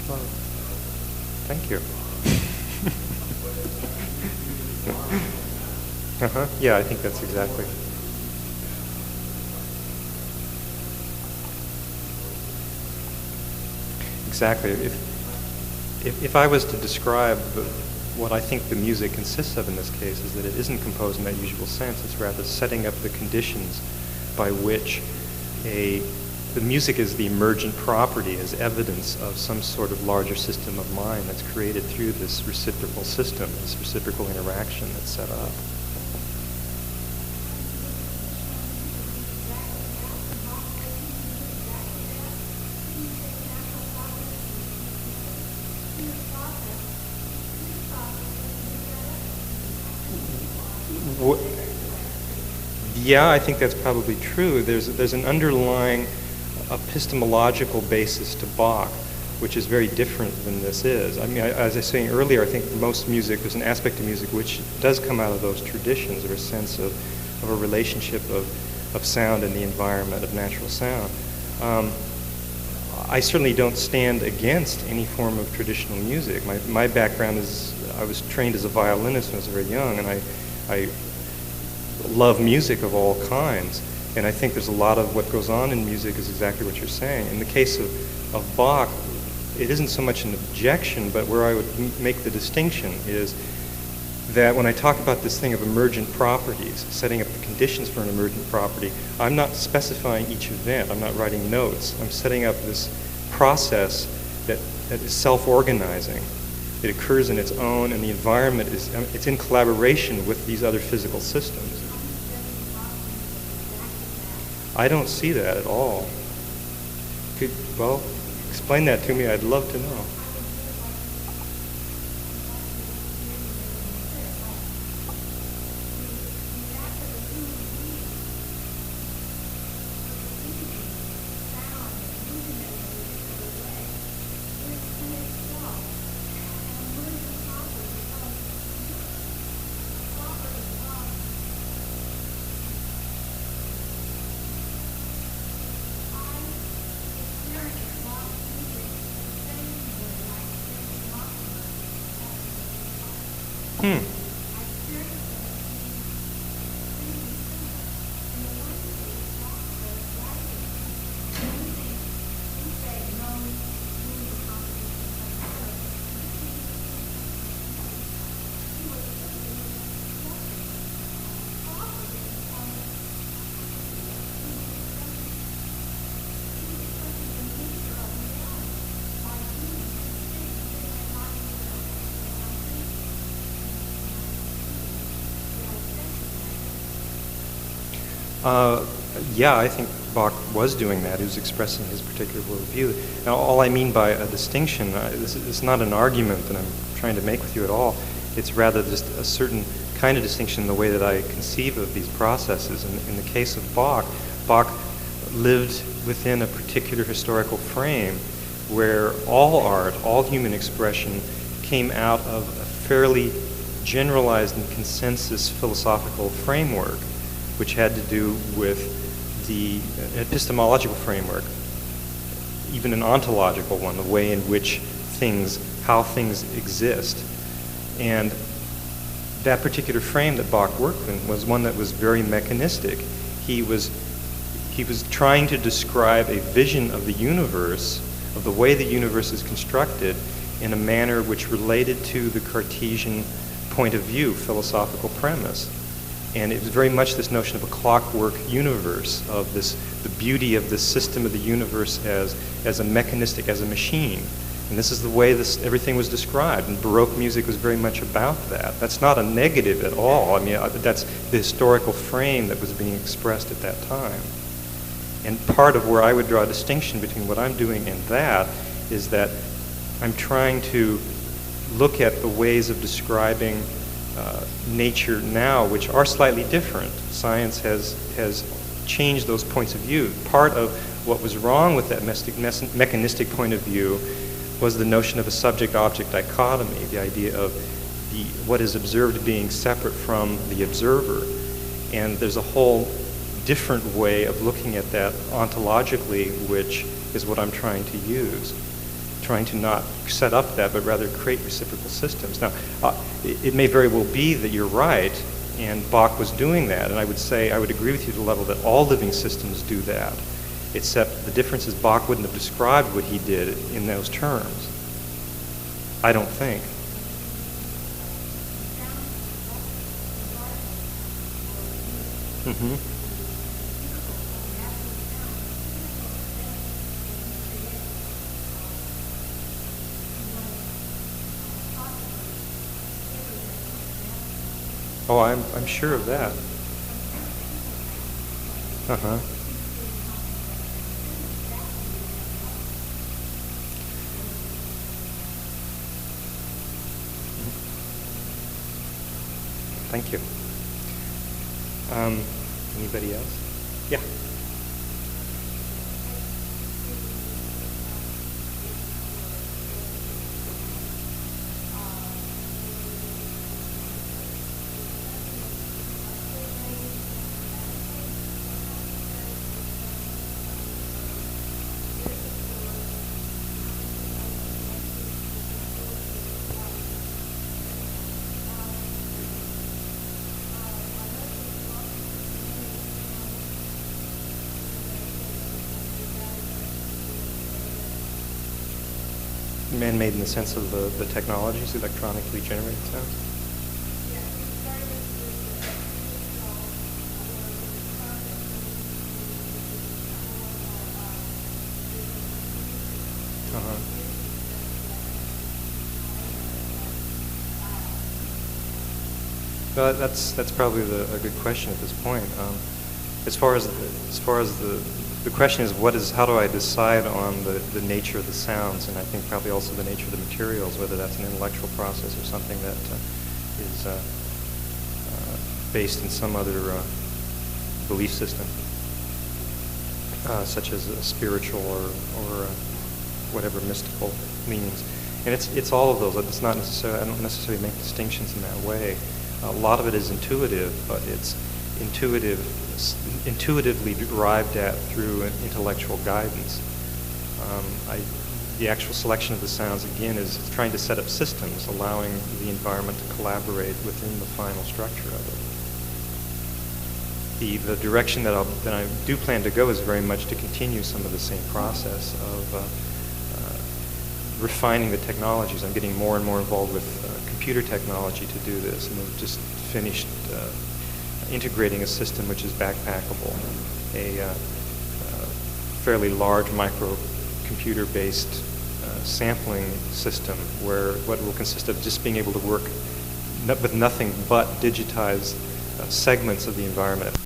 Well, thank you. Yeah, I think that's exactly. Exactly. If I was to describe what I think the music consists of in this case, is that it isn't composed in that usual sense. It's rather setting up the conditions by which the music is the emergent property, as evidence of some sort of larger system of mind that's created through this reciprocal system, this reciprocal interaction that's set up. Yeah, I think that's probably true. There's an underlying epistemological basis to Bach, which is very different than this is. I mean, as I was saying earlier, I think most music, there's an aspect of music which does come out of those traditions, or a sense of a relationship of sound and the environment, of natural sound. I certainly don't stand against any form of traditional music. My background is, I was trained as a violinist when I was very young, and I love music of all kinds. And I think there's a lot of what goes on in music is exactly what you're saying. In the case of Bach, it isn't so much an objection, but where I would make the distinction is that when I talk about this thing of emergent properties, setting up the conditions for an emergent property, I'm not specifying each event. I'm not writing notes. I'm setting up this process that is self-organizing. It occurs in its own, and the environment it's in collaboration with these other physical systems. I don't see that at all. Well, explain that to me. I'd love to know. Yeah, I think Bach was doing that. He was expressing his particular worldview. Now, all I mean by a distinction, this is not an argument that I'm trying to make with you at all. It's rather just a certain kind of distinction in the way that I conceive of these processes. In the case of Bach, Bach lived within a particular historical frame where all art, all human expression came out of a fairly generalized and consensus philosophical framework, which had to do with the epistemological framework, even an ontological one, the way in which how things exist. And that particular frame that Bach worked in was one that was very mechanistic. He was trying to describe a vision of the universe, of the way the universe is constructed, in a manner which related to the Cartesian point of view, philosophical premise. And it was very much this notion of a clockwork universe, of the beauty of the system of the universe as a mechanistic, as a machine. And this is the way everything was described. And Baroque music was very much about that. That's not a negative at all. I mean, that's the historical frame that was being expressed at that time. And part of where I would draw a distinction between what I'm doing and that is that I'm trying to look at the ways of describing nature now, which are slightly different. Science has changed those points of view. Part of what was wrong with that mechanistic point of view was the notion of a subject-object dichotomy, the idea of what is observed being separate from the observer. And there's a whole different way of looking at that ontologically, which is what I'm trying to use. Trying to not set up that, but rather create reciprocal systems. Now, it may very well be that you're right, and Bach was doing that, and I would agree with you to the level that all living systems do that, except the difference is Bach wouldn't have described what he did in those terms. I don't think. Mm-hmm. Oh, I'm sure of that. Uh-huh. Thank you. Anybody else? Yeah. Man-made in the sense of the technologies, electronically generated sounds? Uh-huh. Well, that's probably a good question at this point. As far as the question is, how do I decide on the nature of the sounds, and I think probably also the nature of the materials, whether that's an intellectual process or something that is based in some other belief system, such as a spiritual or whatever mystical meanings. And it's all of those. It's not necessarily, I don't necessarily make distinctions in that way. A lot of it is intuitive, but it's intuitively derived at through an intellectual guidance. The actual selection of the sounds, again, is trying to set up systems, allowing the environment to collaborate within the final structure of it. The direction that I do plan to go is very much to continue some of the same process of refining the technologies. I'm getting more and more involved with computer technology to do this, and we've just finished integrating a system which is backpackable, a fairly large microcomputer-based sampling system where what will consist of just being able to work with nothing but digitized segments of the environment.